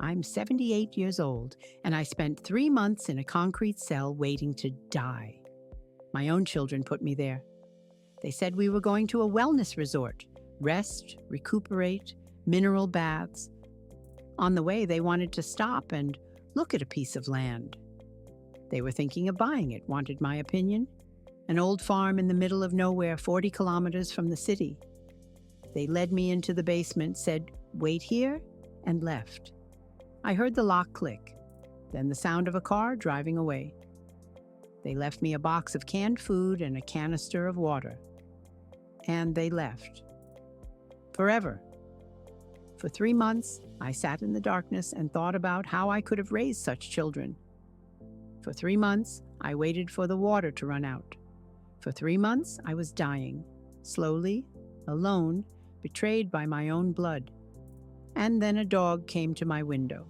I'm 78 years old, and I spent 3 months in a concrete cell waiting to die. My own children put me there. They said we were going to a wellness resort, rest, recuperate, mineral baths. On the way, they wanted to stop and look at a piece of land. They were thinking of buying it, wanted my opinion. An old farm in the middle of nowhere, 40 kilometers from the city. They led me into the basement, said, "Wait here," and left. I heard the lock click, then the sound of a car driving away. They left me a box of canned food and a canister of water. And they left. Forever. For 3 months, I sat in the darkness and thought about how I could have raised such children. For 3 months, I waited for the water to run out. For 3 months, I was dying, slowly, alone, betrayed by my own blood. And then a dog came to my window,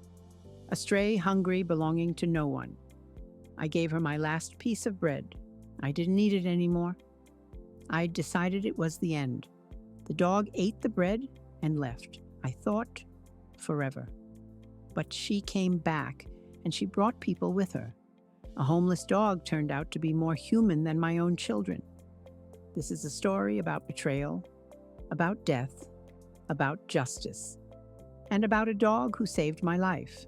a stray, hungry, belonging to no one. I gave her my last piece of bread. I didn't need it anymore. I decided it was the end. The dog ate the bread and left. I thought, forever. But she came back, and she brought people with her. A homeless dog turned out to be more human than my own children. This is a story about betrayal, about death, about justice, and about a dog who saved my life,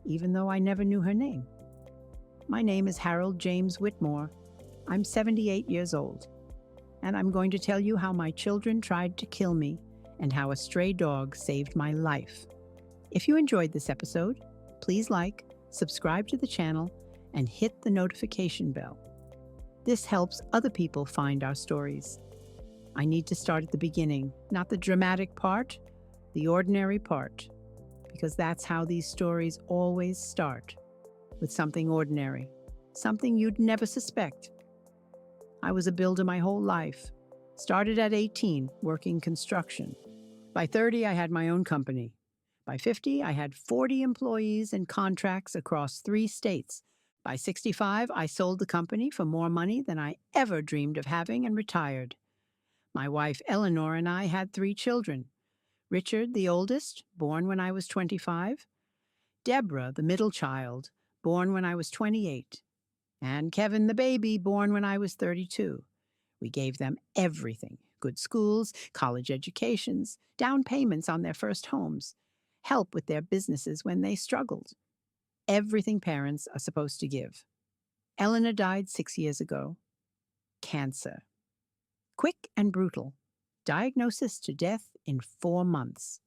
even though I never knew her name. My name is Harold James Whitmore. I'm 78 years old, and I'm going to tell you how my children tried to kill me and how a stray dog saved my life. If you enjoyed this episode, please like, subscribe to the channel, and hit the notification bell. This helps other people find our stories. I need to start at the beginning, not the dramatic part, the ordinary part, because that's how these stories always start, with something ordinary, something you'd never suspect. I was a builder my whole life. Started at 18, working construction. By 30, I had my own company. By 50, I had 40 employees and contracts across 3 states. By 65, I sold the company for more money than I ever dreamed of having and retired. My wife Eleanor and I had 3 children. Richard, the oldest, born when I was 25. Deborah, the middle child, born when I was 28. And Kevin, the baby, born when I was 32. We gave them everything: good schools, college educations, down payments on their first homes, help with their businesses when they struggled. Everything parents are supposed to give. Eleanor died 6 years ago. Cancer. Quick and brutal. Diagnosis to death in 4 months.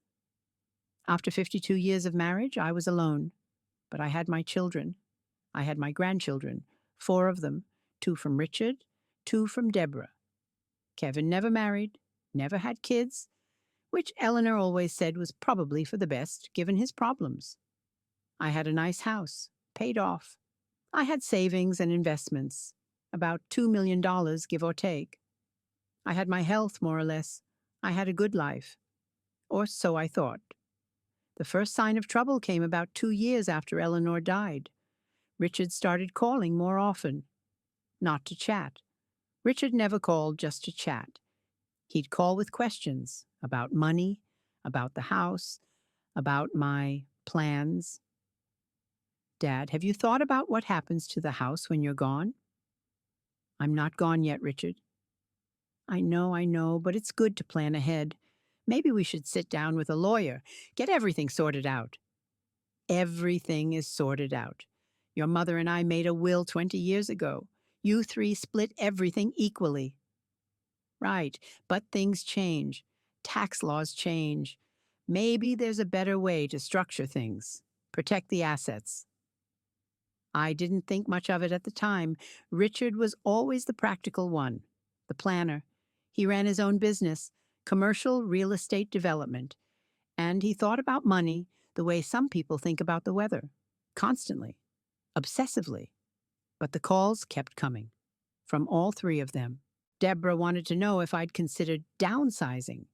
After 52 years of marriage, I was alone. But I had my children. I had my grandchildren, 4 of them, 2 from Richard, 2 from Deborah. Kevin never married, never had kids, which Eleanor always said was probably for the best, given his problems. I had a nice house, paid off. I had savings and investments, about $2 million, give or take. I had my health, more or less. I had a good life. Or so I thought. The first sign of trouble came about 2 years after Eleanor died. Richard started calling more often. Not to chat. Richard never called just to chat. He'd call with questions about money, about the house, about my plans. "Dad, have you thought about what happens to the house when you're gone?" "I'm not gone yet, Richard." I know, but it's good to plan ahead. Maybe we should sit down with a lawyer, get everything sorted out." "Everything is sorted out. Your mother and I made a will 20 years ago. You 3 split everything equally." "Right, but things change. Tax laws change. Maybe there's a better way to structure things. Protect the assets." I didn't think much of it at the time. Richard was always the practical one, the planner. He ran his own business, commercial real estate development, and he thought about money the way some people think about the weather, constantly, obsessively. But the calls kept coming, from all 3 of them. Deborah wanted to know if I'd considered downsizing,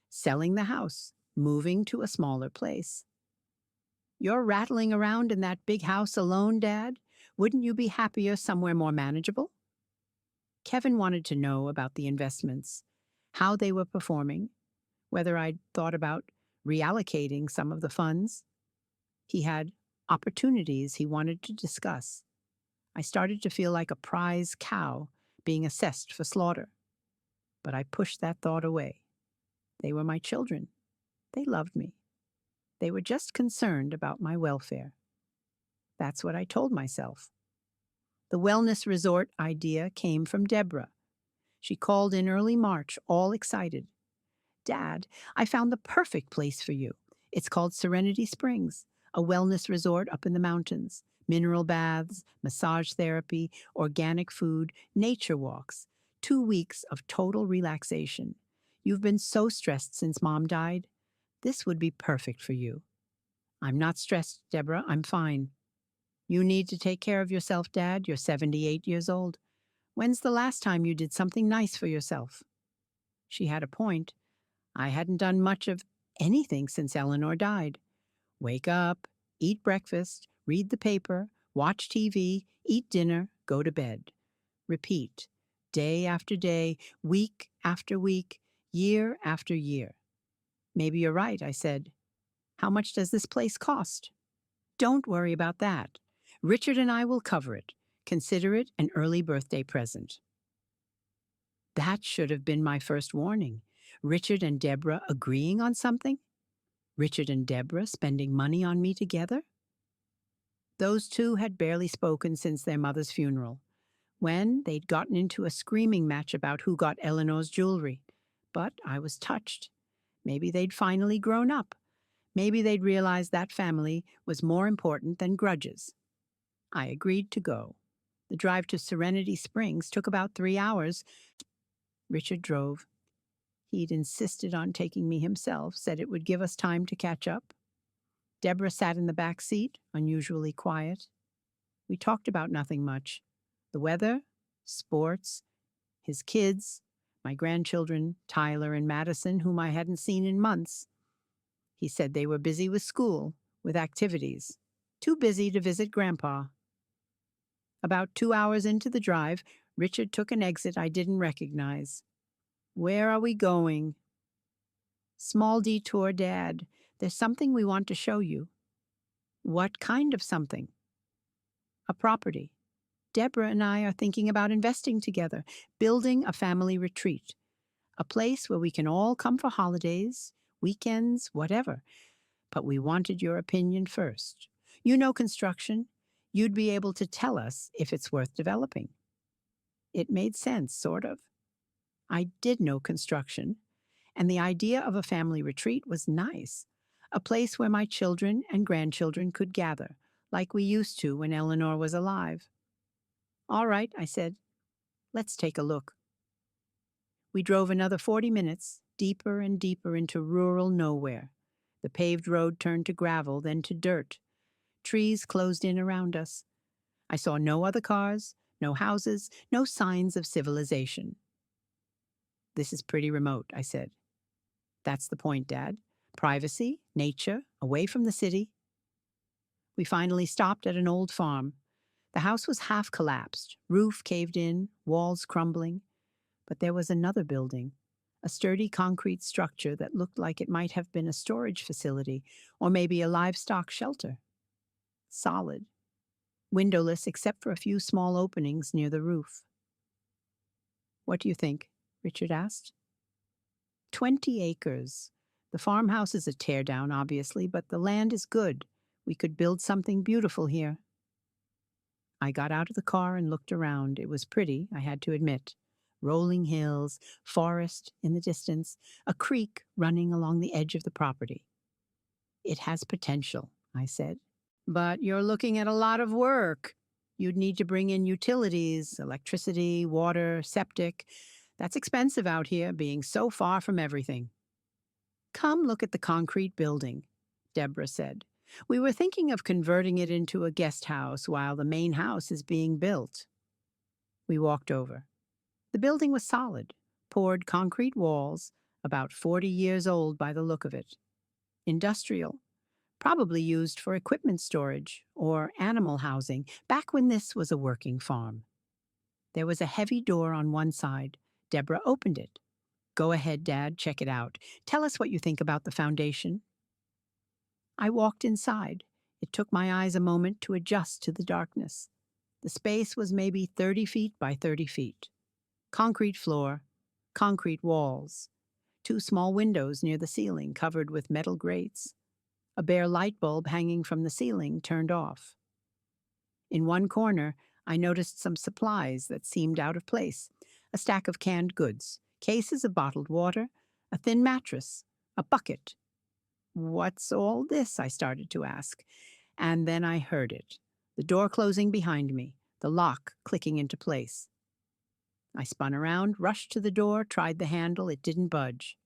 selling the house, moving to a smaller place. "You're rattling around in that big house alone, Dad. Wouldn't you be happier somewhere more manageable?" Kevin wanted to know about the investments, how they were performing, whether I'd thought about reallocating some of the funds. He had opportunities he wanted to discuss. I started to feel like a prize cow being assessed for slaughter, but I pushed that thought away. They were my children. They loved me. They were just concerned about my welfare. That's what I told myself. The wellness resort idea came from Deborah. She called in early March, all excited. Dad, I found the perfect place for you. It's called Serenity Springs, a wellness resort up in the mountains. Mineral baths, massage therapy, organic food, nature walks. 2 weeks of total relaxation. You've been so stressed since Mom died. This would be perfect for you. I'm not stressed, Deborah. I'm fine. You need to take care of yourself, Dad. You're 78 years old. When's the last time you did something nice for yourself? She had a point. I hadn't done much of anything since Eleanor died. Wake up, eat breakfast, read the paper, watch TV, eat dinner, go to bed. Repeat, day after day, week after week, year after year. Maybe you're right, I said. How much does this place cost? Don't worry about that. Richard and I will cover it. Consider it an early birthday present. That should have been my first warning. Richard and Deborah agreeing on something? Richard and Deborah spending money on me together? Those two had barely spoken since their mother's funeral, when they'd gotten into a screaming match about who got Eleanor's jewelry. But I was touched. Maybe they'd finally grown up. Maybe they'd realized that family was more important than grudges. I agreed to go. The drive to Serenity Springs took about 3 hours. Richard drove. He'd insisted on taking me himself, said it would give us time to catch up. Deborah sat in the back seat, unusually quiet. We talked about nothing much. The weather, sports, his kids, my grandchildren, Tyler and Madison, whom I hadn't seen in months. He said they were busy with school, with activities. Too busy to visit Grandpa. About 2 hours into the drive, Richard took an exit I didn't recognize. Where are we going? Small detour, Dad. There's something we want to show you. What kind of something? A property. Deborah and I are thinking about investing together, building a family retreat. A place where we can all come for holidays, weekends, whatever. But we wanted your opinion first. You know construction. You'd be able to tell us if it's worth developing. It made sense, sort of. I did know construction, and the idea of a family retreat was nice. A place where my children and grandchildren could gather, like we used to when Eleanor was alive. All right, I said. Let's take a look. We drove another 40 minutes, deeper and deeper into rural nowhere. The paved road turned to gravel, then to dirt. Trees closed in around us. I saw no other cars, no houses, no signs of civilization. This is pretty remote, I said. That's the point, Dad. Privacy, nature, away from the city. We finally stopped at an old farm. The house was half collapsed, roof caved in, walls crumbling. But there was another building, a sturdy concrete structure that looked like it might have been a storage facility or maybe a livestock shelter. Solid. Windowless except for a few small openings near the roof. What do you think? Richard asked. 20 acres. The farmhouse is a teardown, obviously, but the land is good. We could build something beautiful here. I got out of the car and looked around. It was pretty, I had to admit. Rolling hills, forest in the distance, a creek running along the edge of the property. It has potential, I said. But you're looking at a lot of work. You'd need to bring in utilities, electricity, water, septic. That's expensive out here, being so far from everything. Come look at the concrete building, Deborah said. We were thinking of converting it into a guest house while the main house is being built. We walked over. The building was solid, poured concrete walls, about 40 years old by the look of it. Industrial, probably used for equipment storage or animal housing, back when this was a working farm. There was a heavy door on one side. Deborah opened it. Go ahead, Dad, check it out. Tell us what you think about the foundation. I walked inside. It took my eyes a moment to adjust to the darkness. The space was maybe 30 feet by 30 feet. Concrete floor, concrete walls, two small windows near the ceiling covered with metal grates, a bare light bulb hanging from the ceiling turned off. In one corner, I noticed some supplies that seemed out of place: a stack of canned goods, cases of bottled water, a thin mattress, a bucket. "What's all this?" I started to ask. And then I heard it: the door closing behind me, the lock clicking into place. I spun around, rushed to the door, tried the handle. It didn't budge.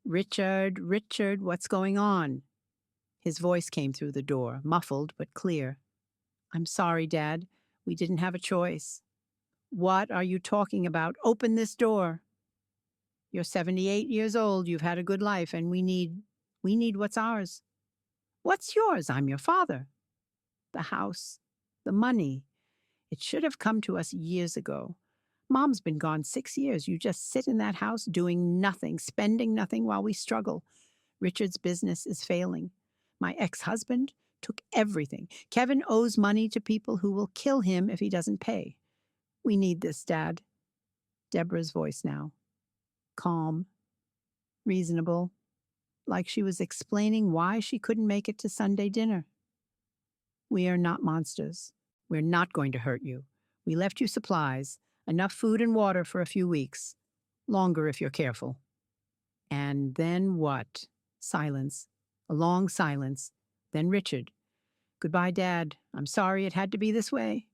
"Richard, Richard, what's going on?" His voice came through the door, muffled but clear. "I'm sorry, Dad. We didn't have a choice." "What are you talking about? Open this door." "You're 78 years old. You've had a good life, and we need what's ours." "What's yours? I'm your father." "The house, the money. It should have come to us years ago. Mom's been gone 6 years. You just sit in that house doing nothing, spending nothing while we struggle. Richard's business is failing. My ex-husband took everything. Kevin owes money to people who will kill him if he doesn't pay. We need this, Dad." Deborah's voice now. Calm, reasonable, like she was explaining why she couldn't make it to Sunday dinner. "We are not monsters. We're not going to hurt you. We left you supplies, enough food and water for a few weeks. Longer if you're careful." And then what? Silence. A long silence. Then Richard. "Goodbye, Dad. I'm sorry it had to be this way."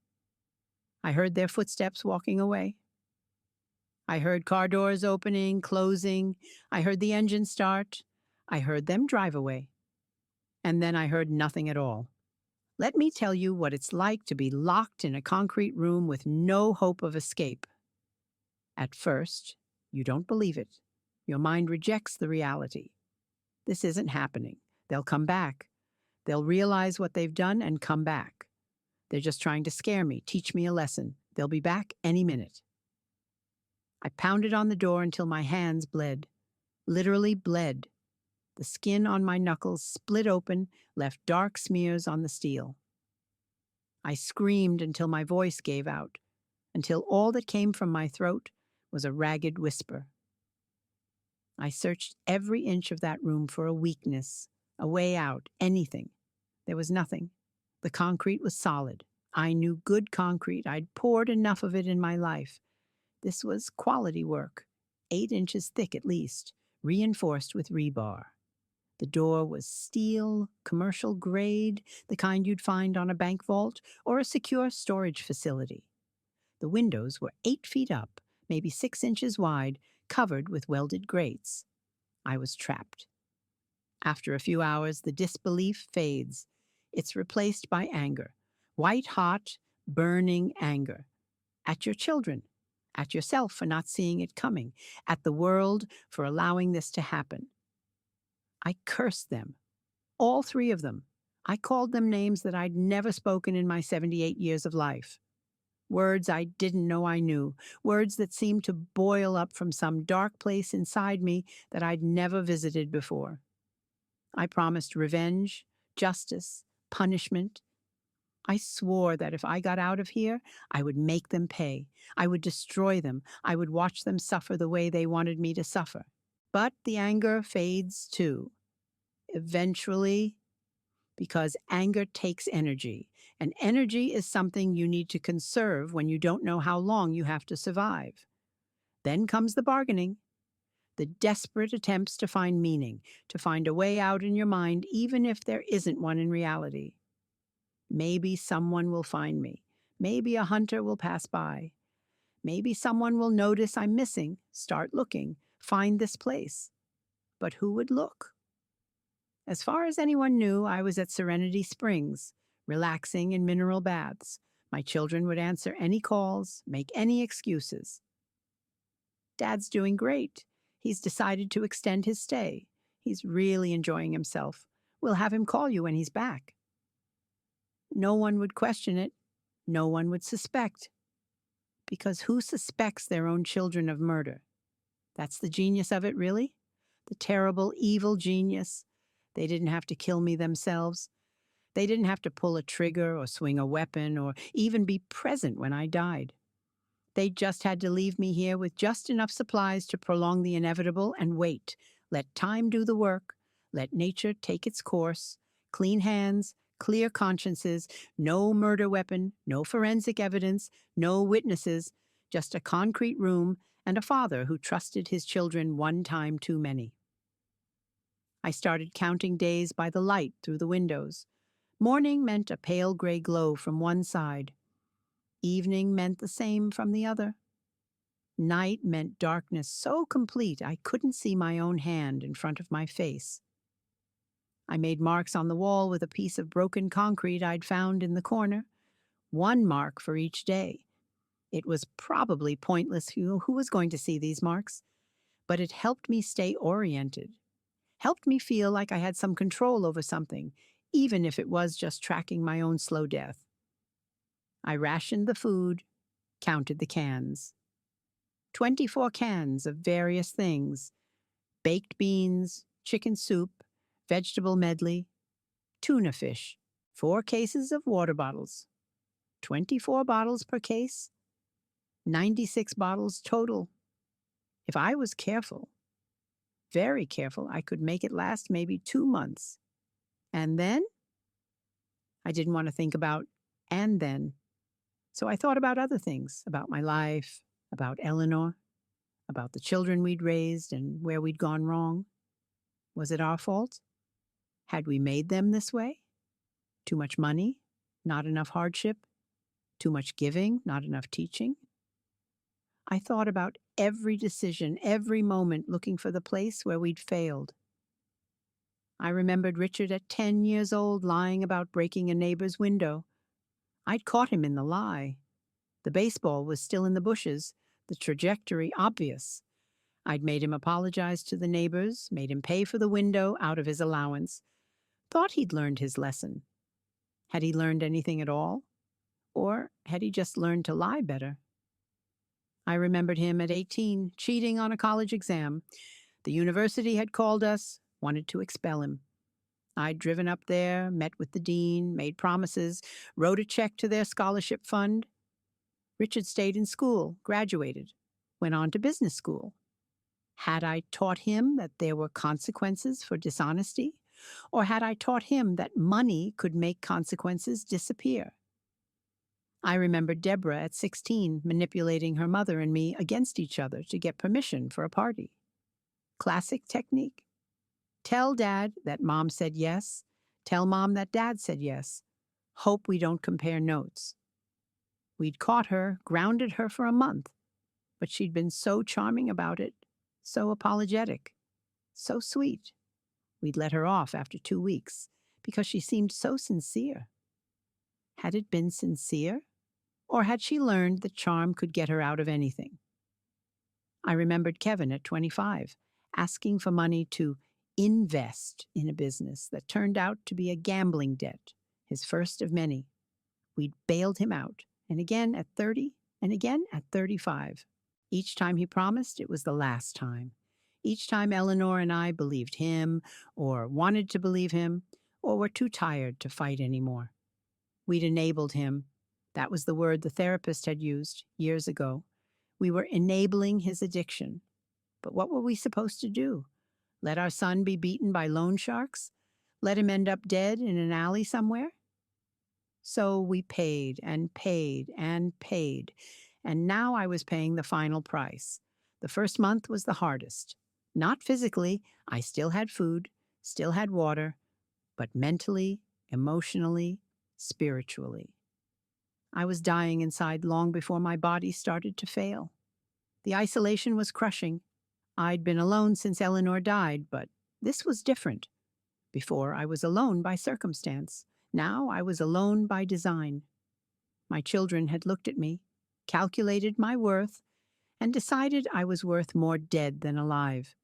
I heard their footsteps walking away. I heard car doors opening, closing. I heard the engine start. I heard them drive away. And then I heard nothing at all. Let me tell you what it's like to be locked in a concrete room with no hope of escape. At first, you don't believe it. Your mind rejects the reality. This isn't happening. They'll come back. They'll realize what they've done and come back. They're just trying to scare me, teach me a lesson. They'll be back any minute. I pounded on the door until my hands bled. Literally bled. The skin on my knuckles split open, left dark smears on the steel. I screamed until my voice gave out, until all that came from my throat was a ragged whisper. I searched every inch of that room for a weakness, a way out, anything. There was nothing. The concrete was solid. I knew good concrete. I'd poured enough of it in my life. This was quality work, 8 inches thick at least, reinforced with rebar. The door was steel, commercial grade, the kind you'd find on a bank vault or a secure storage facility. The windows were 8 feet up, maybe 6 inches wide, covered with welded grates. I was trapped. After a few hours, the disbelief fades. It's replaced by anger. White-hot, burning anger. At your children. At yourself for not seeing it coming. At the world for allowing this to happen. I cursed them. All 3 of them. I called them names that I'd never spoken in my 78 years of life. Words I didn't know I knew. Words that seemed to boil up from some dark place inside me that I'd never visited before. I promised revenge, justice, punishment. I swore that if I got out of here, I would make them pay. I would destroy them. I would watch them suffer the way they wanted me to suffer. But the anger fades too. Eventually, because anger takes energy, and energy is something you need to conserve when you don't know how long you have to survive. Then comes the bargaining, the desperate attempts to find meaning, to find a way out in your mind, even if there isn't one in reality. Maybe someone will find me. Maybe a hunter will pass by. Maybe someone will notice I'm missing, start looking, find this place. But who would look? As far as anyone knew, I was at Serenity Springs, relaxing in mineral baths. My children would answer any calls, make any excuses. Dad's doing great. He's decided to extend his stay. He's really enjoying himself. We'll have him call you when he's back. No one would question it. No one would suspect. Because who suspects their own children of murder? That's the genius of it, really? The terrible, evil genius. They didn't have to kill me themselves. They didn't have to pull a trigger or swing a weapon or even be present when I died. They just had to leave me here with just enough supplies to prolong the inevitable and wait. Let time do the work. Let nature take its course. Clean hands, clear consciences, no murder weapon, no forensic evidence, no witnesses, just a concrete room and a father who trusted his children one time too many. I started counting days by the light through the windows. Morning meant a pale gray glow from one side. Evening meant the same from the other. Night meant darkness so complete I couldn't see my own hand in front of my face. I made marks on the wall with a piece of broken concrete I'd found in the corner, one mark for each day. It was probably pointless. Who was going to see these marks? But it helped me stay oriented, helped me feel like I had some control over something, even if it was just tracking my own slow death. I rationed the food, counted the cans. 24 cans of various things: baked beans, chicken soup, vegetable medley, tuna fish, 4 cases of water bottles. 24 bottles per case, 96 bottles total. If I was careful, very careful, I could make it last maybe 2 months. And then? I didn't want to think about and then. So I thought about other things, about my life, about Eleanor, about the children we'd raised and where we'd gone wrong. Was it our fault? Had we made them this way? Too much money? Not enough hardship? Too much giving? Not enough teaching? I thought about every decision, every moment, looking for the place where we'd failed. I remembered Richard at 10 years old lying about breaking a neighbor's window. I'd caught him in the lie. The baseball was still in the bushes, the trajectory obvious. I'd made him apologize to the neighbors, made him pay for the window out of his allowance. Thought he'd learned his lesson. Had he learned anything at all? Or had he just learned to lie better? I remembered him at 18, cheating on a college exam. The university had called us, wanted to expel him. I'd driven up there, met with the dean, made promises, wrote a check to their scholarship fund. Richard stayed in school, graduated, went on to business school. Had I taught him that there were consequences for dishonesty? Or had I taught him that money could make consequences disappear? I remembered Deborah at 16 manipulating her mother and me against each other to get permission for a party. Classic technique. Tell Dad that Mom said yes. Tell Mom that Dad said yes. Hope we don't compare notes. We'd caught her, grounded her for a month, but she'd been so charming about it, so apologetic, so sweet. We'd let her off after 2 weeks because she seemed so sincere. Had it been sincere? Or had she learned that charm could get her out of anything? I remembered Kevin at 25, asking for money to invest in a business that turned out to be a gambling debt, his first of many. We'd bailed him out, and again at 30, and again at 35. Each time he promised it was the last time. Each time Eleanor and I believed him, or wanted to believe him, or were too tired to fight anymore. We'd enabled him. That was the word the therapist had used years ago. We were enabling his addiction. But what were we supposed to do? Let our son be beaten by loan sharks? Let him end up dead in an alley somewhere? So we paid and paid and paid, and now I was paying the final price. The first month was the hardest. Not physically, I still had food, still had water, but mentally, emotionally, spiritually. I was dying inside long before my body started to fail. The isolation was crushing. I'd been alone since Eleanor died, but this was different. Before, I was alone by circumstance. Now I was alone by design. My children had looked at me, calculated my worth, and decided I was worth more dead than alive.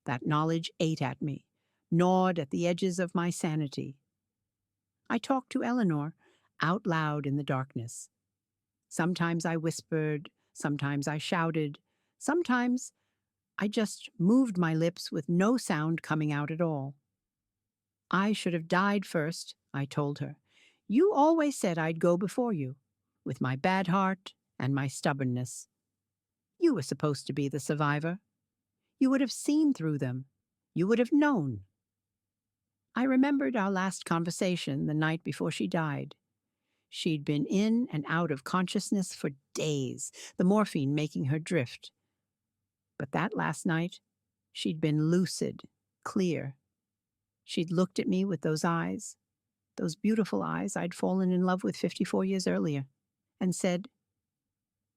That knowledge ate at me, gnawed at the edges of my sanity. I talked to Eleanor out loud in the darkness. Sometimes I whispered, sometimes I shouted, sometimes I just moved my lips with no sound coming out at all. I should have died first, I told her. You always said I'd go before you, with my bad heart and my stubbornness. You were supposed to be the survivor. You would have seen through them. You would have known. I remembered our last conversation the night before she died. She'd been in and out of consciousness for days, the morphine making her drift. But that last night, she'd been lucid, clear. She'd looked at me with those beautiful eyes I'd fallen in love with 54 years earlier, and said,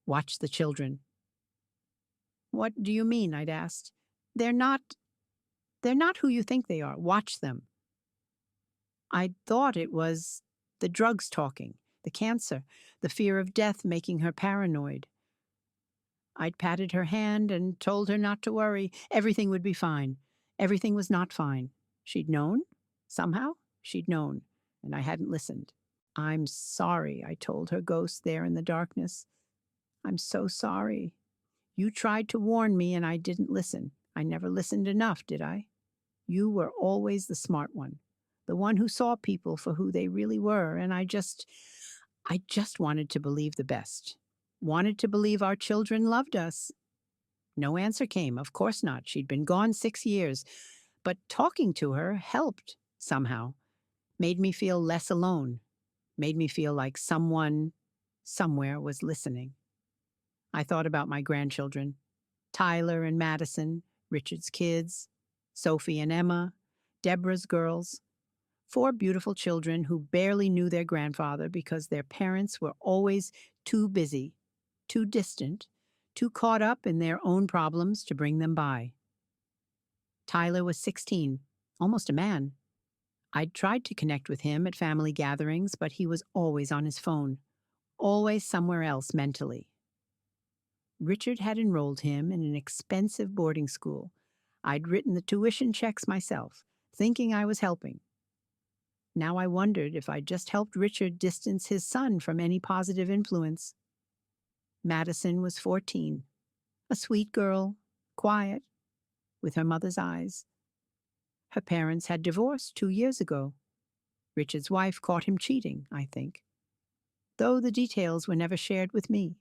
"Watch the children." "What do you mean?" I'd asked. They're not, they're not who you think they are. Watch them." I'd thought it was the drugs talking, the cancer, the fear of death making her paranoid. I'd patted her hand and told her not to worry. Everything would be fine. Everything was not fine. She'd known. Somehow, she'd known, and I hadn't listened. "I'm sorry," I told her ghost there in the darkness. "I'm so sorry. You tried to warn me and I didn't listen. I never listened enough, did I? You were always the smart one, the one who saw people for who they really were, and I just wanted to believe the best. Wanted to believe our children loved us." No answer came, of course not. She'd been gone 6 years. But talking to her helped, somehow. Made me feel less alone. Made me feel like someone, somewhere was listening. I thought about my grandchildren. Tyler and Madison, Richard's kids, Sophie and Emma, Deborah's girls. 4 beautiful children who barely knew their grandfather because their parents were always too busy, too distant, too caught up in their own problems to bring them by. Tyler was 16, almost a man. I'd tried to connect with him at family gatherings, but he was always on his phone, always somewhere else mentally. Richard had enrolled him in an expensive boarding school. I'd written the tuition checks myself, thinking I was helping. Now I wondered if I'd just helped Richard distance his son from any positive influence. Madison was 14, a sweet girl, quiet, with her mother's eyes. Her parents had divorced 2 years ago. Richard's wife caught him cheating, I think, though the details were never shared with me.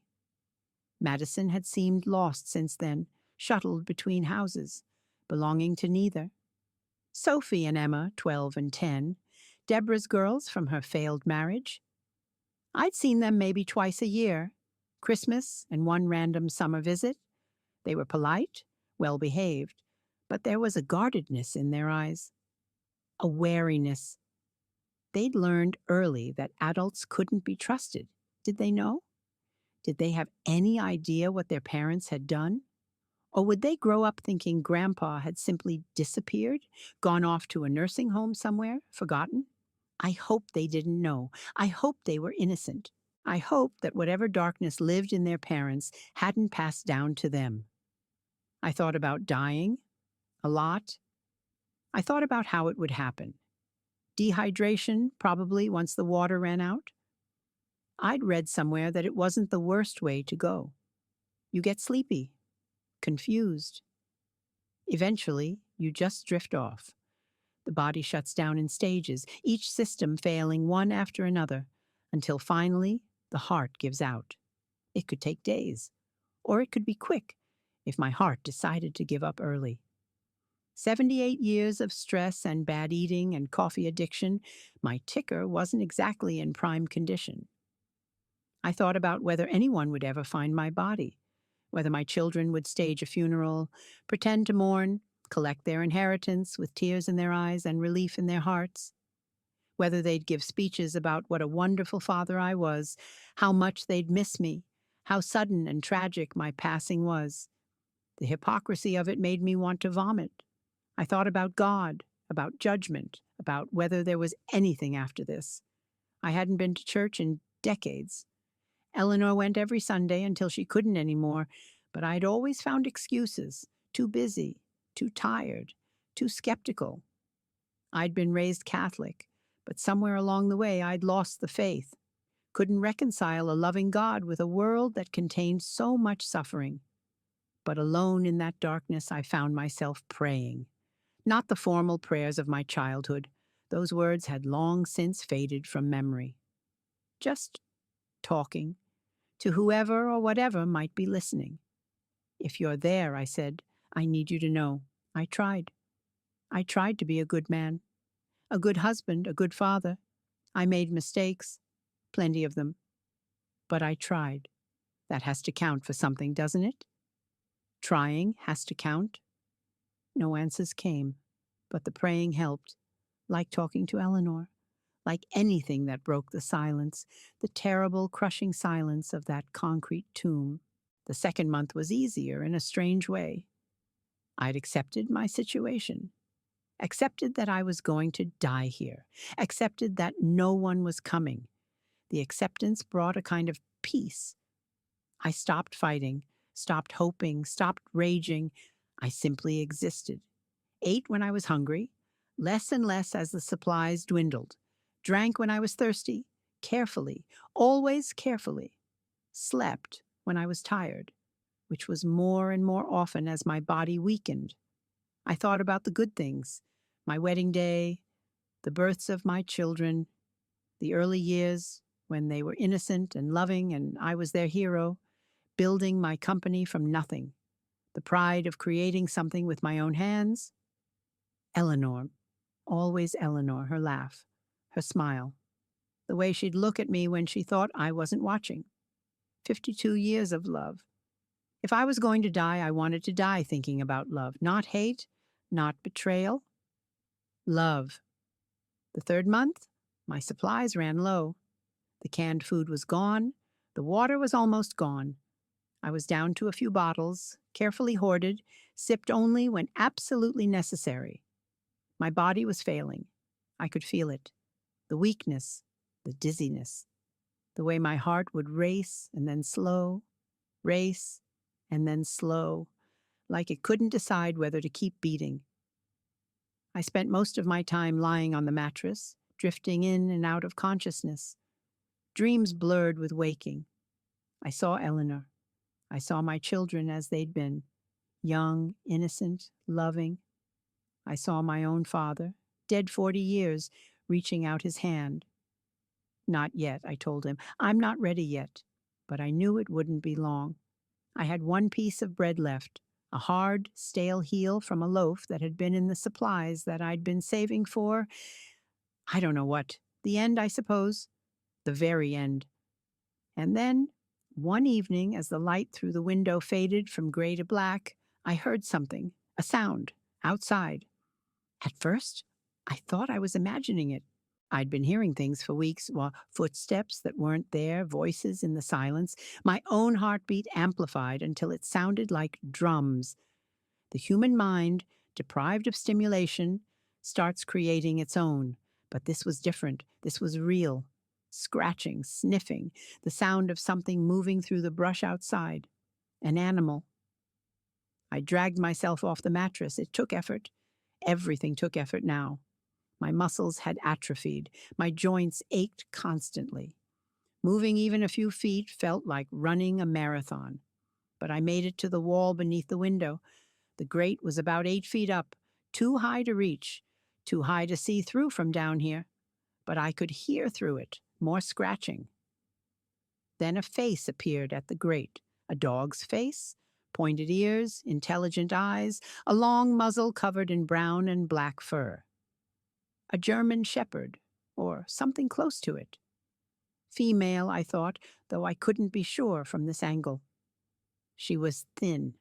Madison had seemed lost since then, shuttled between houses, belonging to neither. Sophie and Emma, 12 and 10, Deborah's girls from her failed marriage. I'd seen them maybe twice a year, Christmas and one random summer visit. They were polite, well-behaved, but there was a guardedness in their eyes, a wariness. They'd learned early that adults couldn't be trusted. Did they know? Did they have any idea what their parents had done? Or would they grow up thinking Grandpa had simply disappeared, gone off to a nursing home somewhere, forgotten? I hoped they didn't know. I hoped they were innocent. I hoped that whatever darkness lived in their parents hadn't passed down to them. I thought about dying, a lot. I thought about how it would happen. Dehydration, probably, once the water ran out. I'd read somewhere that it wasn't the worst way to go. You get sleepy, confused. Eventually, you just drift off. The body shuts down in stages, each system failing one after another, until finally the heart gives out. It could take days, or it could be quick if my heart decided to give up early. 78 years of stress and bad eating and coffee addiction, my ticker wasn't exactly in prime condition. I thought about whether anyone would ever find my body, whether my children would stage a funeral, pretend to mourn, collect their inheritance with tears in their eyes and relief in their hearts, whether they'd give speeches about what a wonderful father I was, how much they'd miss me, how sudden and tragic my passing was. The hypocrisy of it made me want to vomit. I thought about God, about judgment, about whether there was anything after this. I hadn't been to church in decades. Eleanor went every Sunday until she couldn't anymore, but I'd always found excuses, too busy, too tired, too skeptical. I'd been raised Catholic, but somewhere along the way I'd lost the faith, couldn't reconcile a loving God with a world that contained so much suffering. But alone in that darkness, I found myself praying. Not the formal prayers of my childhood, Those words had long since faded from memory. Just talking to whoever or whatever might be listening. If you're there, I said, I need you to know. I tried. I tried to be a good man, a good husband, a good father. I made mistakes, plenty of them. But I tried. That has to count for something, doesn't it? Trying has to count. No answers came, but the praying helped, like talking to Eleanor, like anything that broke the silence, the terrible, crushing silence of that concrete tomb. The second month was easier in a strange way. I'd accepted my situation, accepted that I was going to die here, accepted that no one was coming. The acceptance brought a kind of peace. I stopped fighting, stopped hoping, stopped raging. I simply existed. Ate when I was hungry, less and less as the supplies dwindled. Drank when I was thirsty, carefully, always carefully. Slept when I was tired, which was more and more often as my body weakened. I thought about the good things, my wedding day, the births of my children, the early years when they were innocent and loving and I was their hero, building my company from nothing, the pride of creating something with my own hands. Eleanor, always Eleanor, her laugh, her smile, the way she'd look at me when she thought I wasn't watching. 52 years of love. If I was going to die, I wanted to die thinking about love, not hate, not betrayal. Love. The third month, my supplies ran low. The canned food was gone. The water was almost gone. I was down to a few bottles, carefully hoarded, sipped only when absolutely necessary. My body was failing. I could feel it. The weakness, the dizziness, the way my heart would race and then slow, race and then slow, like it couldn't decide whether to keep beating. I spent most of my time lying on the mattress, drifting in and out of consciousness. Dreams blurred with waking. I saw Eleanor. I saw my children as they'd been, young, innocent, loving. I saw my own father, dead 40 years, reaching out his hand. Not yet, I told him. I'm not ready yet. But I knew it wouldn't be long. I had one piece of bread left, a hard, stale heel from a loaf that had been in the supplies that I'd been saving for, I don't know what, the end, I suppose, the very end. And then, one evening, as the light through the window faded from gray to black, I heard something, a sound, outside. At first, I thought I was imagining it. I'd been hearing things for weeks, footsteps that weren't there, voices in the silence, my own heartbeat amplified until it sounded like drums. The human mind, deprived of stimulation, starts creating its own. But this was different. This was real. Scratching, sniffing, the sound of something moving through the brush outside. An animal. I dragged myself off the mattress. It took effort. Everything took effort now. My muscles had atrophied. My joints ached constantly. Moving even a few feet felt like running a marathon. But I made it to the wall beneath the window. The grate was about 8 feet up, too high to reach, too high to see through from down here. But I could hear through it, more scratching. Then a face appeared at the grate, a dog's face, pointed ears, intelligent eyes, a long muzzle covered in brown and black fur. A German shepherd, or something close to it. Female, I thought, though I couldn't be sure from this angle. She was thin,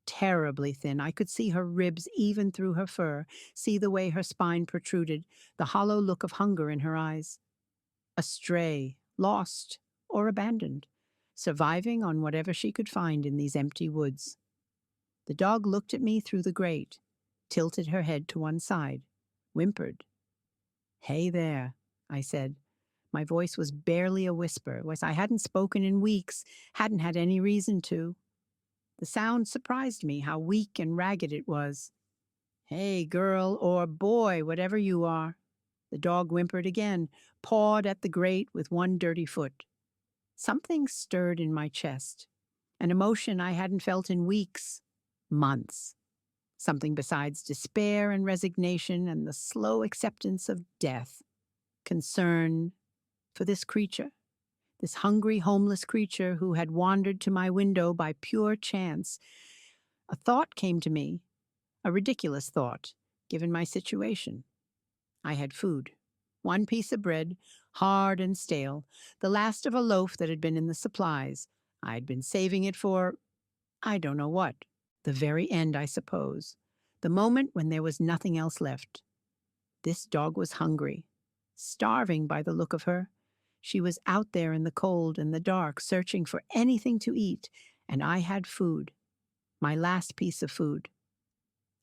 terribly thin. I could see her ribs even through her fur, see the way her spine protruded, the hollow look of hunger in her eyes. A stray, lost, or abandoned, surviving on whatever she could find in these empty woods. The dog looked at me through the grate, tilted her head to one side, whimpered. "Hey there," I said. My voice was barely a whisper, as I hadn't spoken in weeks, hadn't had any reason to. The sound surprised me, how weak and ragged it was. "Hey, girl, or boy, whatever you are." The dog whimpered again, pawed at the grate with one dirty foot. Something stirred in my chest, an emotion I hadn't felt in weeks, months. something besides despair and resignation and the slow acceptance of death. Concern for this creature, this hungry, homeless creature who had wandered to my window by pure chance. A thought came to me, a ridiculous thought, given my situation. I had food. One piece of bread, hard and stale, the last of a loaf that had been in the supplies. I had been saving it for, I don't know what, the very end, I suppose, the moment when there was nothing else left. This dog was hungry, starving by the look of her. She was out there in the cold and the dark, searching for anything to eat, and I had food, my last piece of food.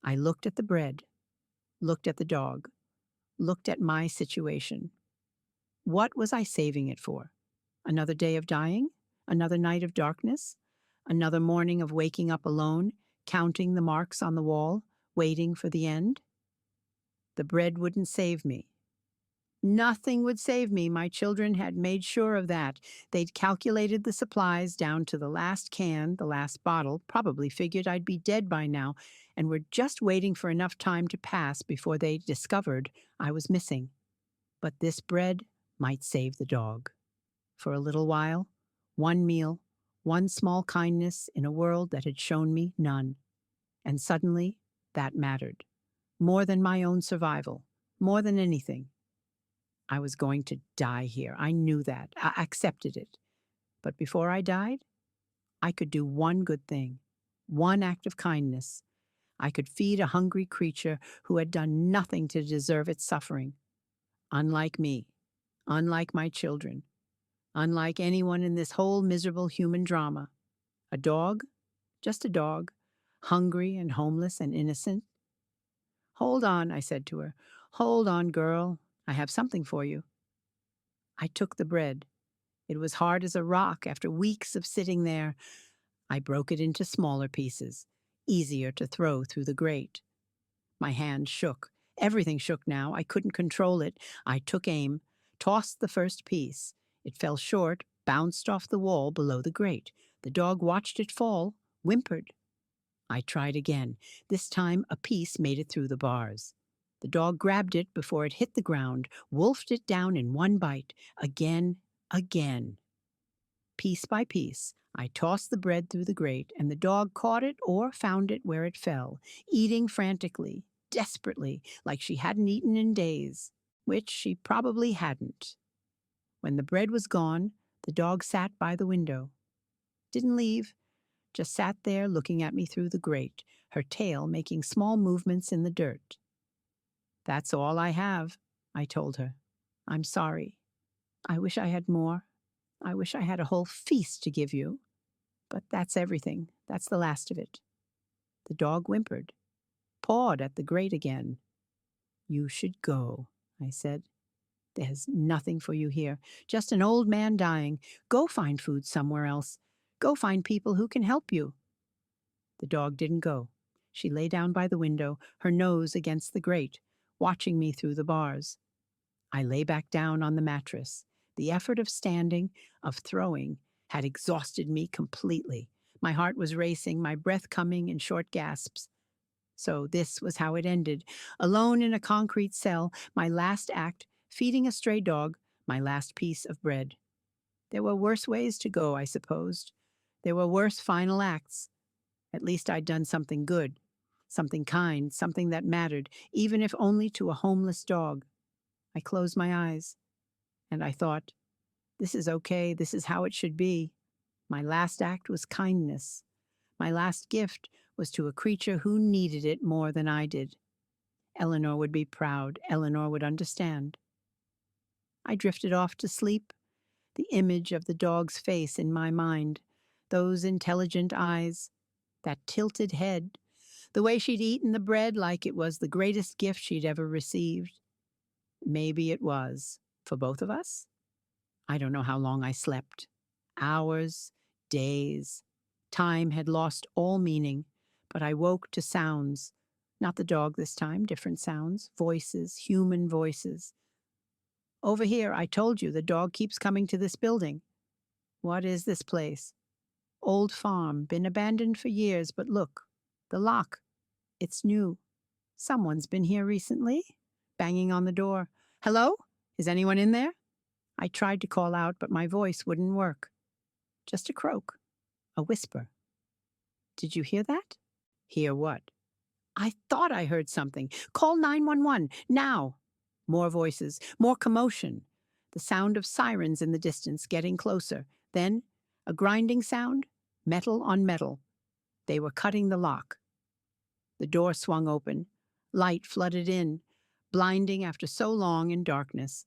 I looked at the bread, looked at the dog, looked at my situation. What was I saving it for? Another day of dying? Another night of darkness? Another morning of waking up alone, counting the marks on the wall, waiting for the end? The bread wouldn't save me. Nothing would save me. My children had made sure of that. They'd calculated the supplies down to the last can, the last bottle, probably figured I'd be dead by now, and were just waiting for enough time to pass before they discovered I was missing. But this bread might save the dog. For a little while, one meal, one small kindness in a world that had shown me none. And suddenly, that mattered. More than my own survival, more than anything. I was going to die here. I knew that. I accepted it. But before I died, I could do one good thing, one act of kindness. I could feed a hungry creature who had done nothing to deserve its suffering. Unlike me, unlike my children, unlike anyone in this whole miserable human drama. A dog, just a dog, hungry and homeless and innocent. Hold on, I said to her. Hold on, girl. I have something for you. I took the bread. It was hard as a rock after weeks of sitting there. I broke it into smaller pieces, easier to throw through the grate. My hand shook. Everything shook now. I couldn't control it. I took aim, tossed the first piece. It fell short, bounced off the wall below the grate. The dog watched it fall, whimpered. I tried again. This time a piece made it through the bars. The dog grabbed it before it hit the ground, wolfed it down in one bite. Again, again. Piece by piece, I tossed the bread through the grate, and the dog caught it or found it where it fell, eating frantically, desperately, like she hadn't eaten in days, which she probably hadn't. When the bread was gone, the dog sat by the window. Didn't leave, just sat there looking at me through the grate, her tail making small movements in the dirt. That's all I have, I told her. I'm sorry. I wish I had more. I wish I had a whole feast to give you. But that's everything. That's the last of it. The dog whimpered, pawed at the grate again. You should go, I said. There's nothing for you here. Just an old man dying. Go find food somewhere else. Go find people who can help you. The dog didn't go. She lay down by the window, her nose against the grate, watching me through the bars. I lay back down on the mattress. The effort of standing, of throwing, had exhausted me completely. My heart was racing, my breath coming in short gasps. So this was how it ended. Alone in a concrete cell, my last act, feeding a stray dog, my last piece of bread. There were worse ways to go, I supposed. There were worse final acts. At least I'd done something good, something kind, something that mattered, even if only to a homeless dog. I closed my eyes, and I thought, this is okay, this is how it should be. My last act was kindness. My last gift was to a creature who needed it more than I did. Eleanor would be proud. Eleanor would understand. I drifted off to sleep, the image of the dog's face in my mind, those intelligent eyes, that tilted head, the way she'd eaten the bread like it was the greatest gift she'd ever received. Maybe it was, for both of us. I don't know how long I slept. Hours, days. Time had lost all meaning, but I woke to sounds. Not the dog this time, different sounds, voices, human voices. Over here, I told you, the dog keeps coming to this building. What is this place? Old farm, been abandoned for years, but look, the lock. It's new. Someone's been here recently. Banging on the door. Hello? Is anyone in there? I tried to call out, but my voice wouldn't work. Just a croak. A whisper. Did you hear that? Hear what? I thought I heard something. Call 911, now. More voices, more commotion. The sound of sirens in the distance getting closer. Then, a grinding sound, metal on metal. They were cutting the lock. The door swung open. Light flooded in, blinding after so long in darkness.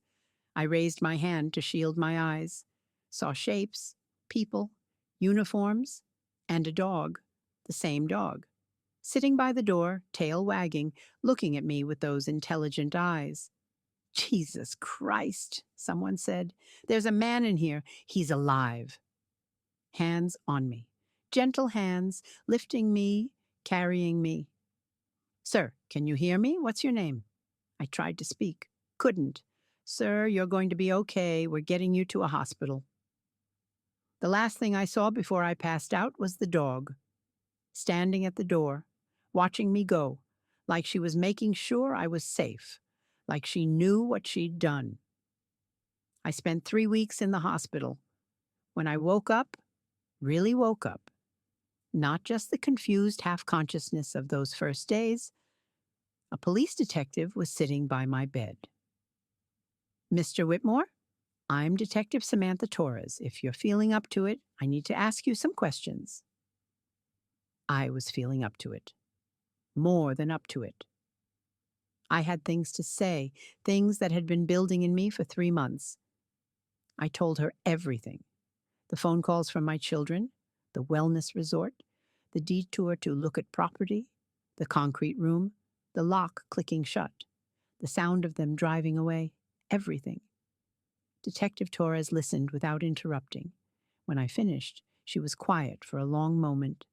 I raised my hand to shield my eyes. Saw shapes, people, uniforms, and a dog. The same dog. Sitting by the door, tail wagging, looking at me with those intelligent eyes. Jesus Christ, someone said. There's a man in here. He's alive. Hands on me. Gentle hands, lifting me, carrying me. Sir, can you hear me? What's your name? I tried to speak. Couldn't. Sir, you're going to be okay. We're getting you to a hospital. The last thing I saw before I passed out was the dog, standing at the door, watching me go, like she was making sure I was safe, like she knew what she'd done. I spent 3 weeks in the hospital. When I woke up, really woke up, not just the confused half-consciousness of those first days, a police detective was sitting by my bed. Mr. Whitmore, I'm Detective Samantha Torres. If you're feeling up to it, I need to ask you some questions. I was feeling up to it. More than up to it. I had things to say, things that had been building in me for 3 months. I told her everything. The phone calls from my children, the wellness resort, the detour to look at property, the concrete room, the lock clicking shut, the sound of them driving away, everything. Detective Torres listened without interrupting. When I finished, she was quiet for a long moment.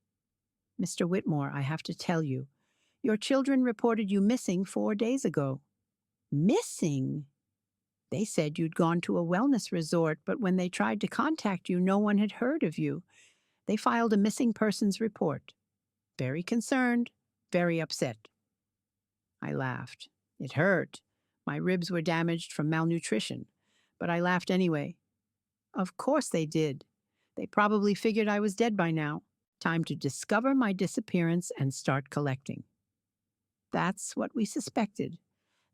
Mr. Whitmore, I have to tell you, your children reported you missing 4 days ago. Missing? They said you'd gone to a wellness resort, but when they tried to contact you, no one had heard of you. They filed a missing persons report. Very concerned, very upset. I laughed. It hurt. My ribs were damaged from malnutrition, but I laughed anyway. Of course they did. They probably figured I was dead by now. Time to discover my disappearance and start collecting. That's what we suspected.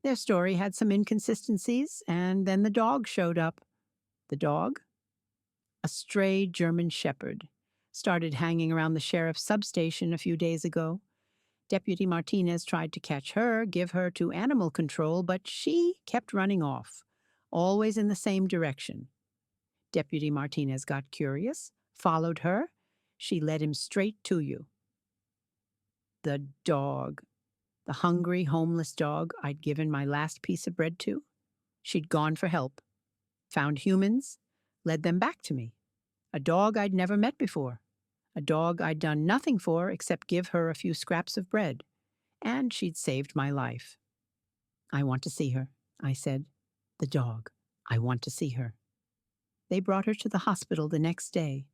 Their story had some inconsistencies, and then the dog showed up. The dog? A stray German shepherd. Started hanging around the sheriff's substation a few days ago. Deputy Martinez tried to catch her, give her to animal control, but she kept running off, always in the same direction. Deputy Martinez got curious, followed her. She led him straight to you. The dog. The hungry, homeless dog I'd given my last piece of bread to. She'd gone for help. Found humans, led them back to me. A dog I'd never met before. A dog I'd done nothing for except give her a few scraps of bread. And she'd saved my life. I want to see her, I said. The dog. I want to see her. They brought her to the hospital the next day.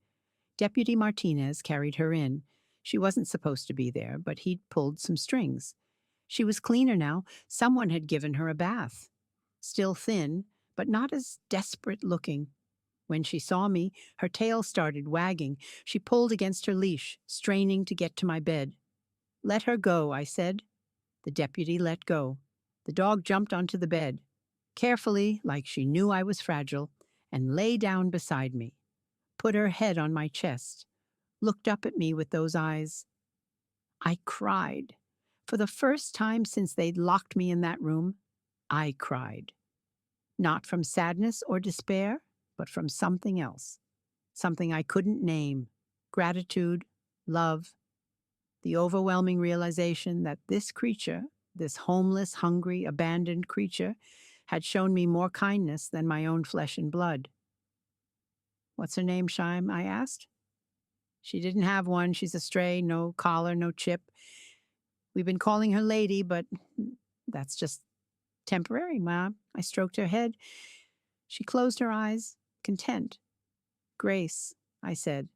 Deputy Martinez carried her in. She wasn't supposed to be there, but he'd pulled some strings. She was cleaner now. Someone had given her a bath. Still thin, but not as desperate looking. When she saw me, her tail started wagging. She pulled against her leash, straining to get to my bed. Let her go, I said. The deputy let go. The dog jumped onto the bed, carefully, like she knew I was fragile, and lay down beside me. Put her head on my chest, looked up at me with those eyes. I cried. For the first time since they'd locked me in that room, I cried. Not from sadness or despair, but from something else. Something I couldn't name. Gratitude, love, the overwhelming realization that this creature, this homeless, hungry, abandoned creature, had shown me more kindness than my own flesh and blood. What's her name, Shyam? I asked. She didn't have one. She's a stray, no collar, no chip. We've been calling her Lady, but that's just temporary, Mom. I stroked her head. She closed her eyes, content. Grace, I said.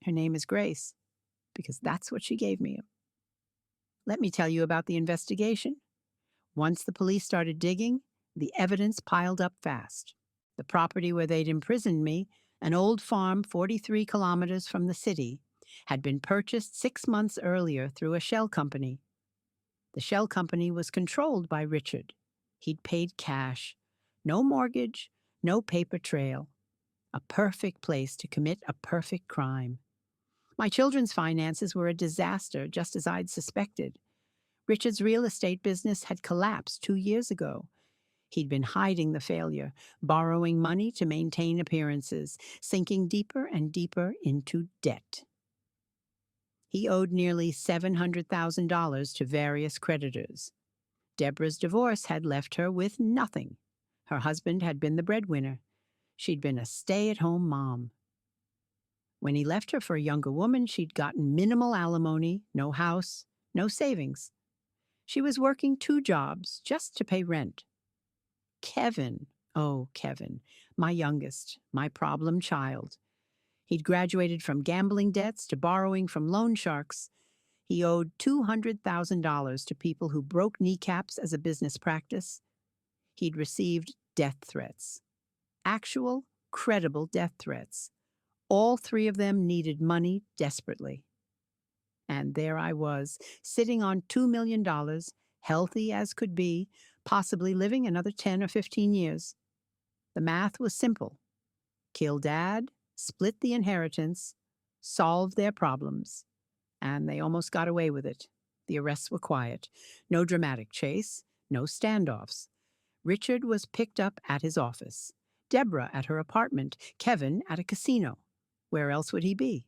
Her name is Grace, because that's what she gave me. Let me tell you about the investigation. Once the police started digging, the evidence piled up fast. The property where they'd imprisoned me, an old farm 43 kilometers from the city, had been purchased 6 months earlier through a shell company. The shell company was controlled by Richard. He'd paid cash. No mortgage, no paper trail. A perfect place to commit a perfect crime. My children's finances were a disaster, just as I'd suspected. Richard's real estate business had collapsed 2 years ago. He'd been hiding the failure, borrowing money to maintain appearances, sinking deeper and deeper into debt. He owed nearly $700,000 to various creditors. Deborah's divorce had left her with nothing. Her husband had been the breadwinner. She'd been a stay-at-home mom. When he left her for a younger woman, she'd gotten minimal alimony, no house, no savings. She was working 2 jobs just to pay rent. Kevin, oh, Kevin, my youngest, my problem child. He'd graduated from gambling debts to borrowing from loan sharks. He owed $200,000 to people who broke kneecaps as a business practice. He'd received death threats. Actual, credible death threats. All 3 of them needed money desperately. And there I was, sitting on $2 million, healthy as could be, possibly living another 10 or 15 years. The math was simple. Kill Dad, split the inheritance, solve their problems. And they almost got away with it. The arrests were quiet. No dramatic chase, no standoffs. Richard was picked up at his office. Deborah at her apartment. Kevin at a casino. Where else would he be?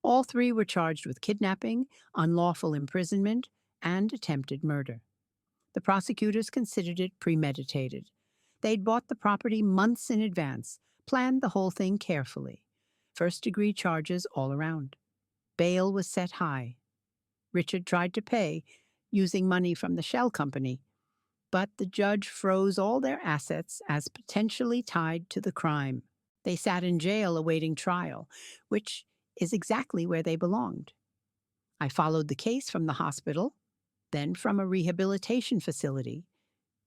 All 3 were charged with kidnapping, unlawful imprisonment, and attempted murder. The prosecutors considered it premeditated. They'd bought the property months in advance, planned the whole thing carefully. First-degree charges all around. Bail was set high. Richard tried to pay, using money from the shell company, but the judge froze all their assets as potentially tied to the crime. They sat in jail awaiting trial, which is exactly where they belonged. I followed the case from the hospital, then from a rehabilitation facility,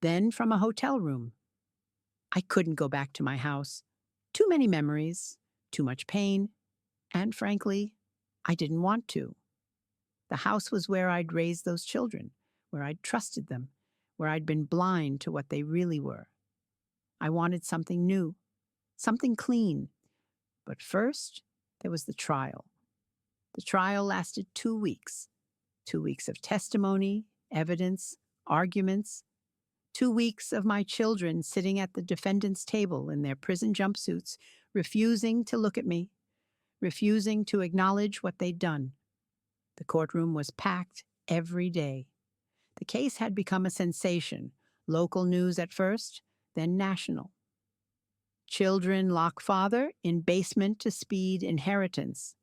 then from a hotel room. I couldn't go back to my house. Too many memories, too much pain, and frankly, I didn't want to. The house was where I'd raised those children, where I'd trusted them, where I'd been blind to what they really were. I wanted something new, something clean. But first, there was the trial. The trial lasted 2 weeks. 2 weeks of testimony, evidence, arguments. 2 weeks of my children sitting at the defendant's table in their prison jumpsuits, refusing to look at me, refusing to acknowledge what they'd done. The courtroom was packed every day. The case had become a sensation, local news at first, then national. Children lock father in basement to speed inheritance.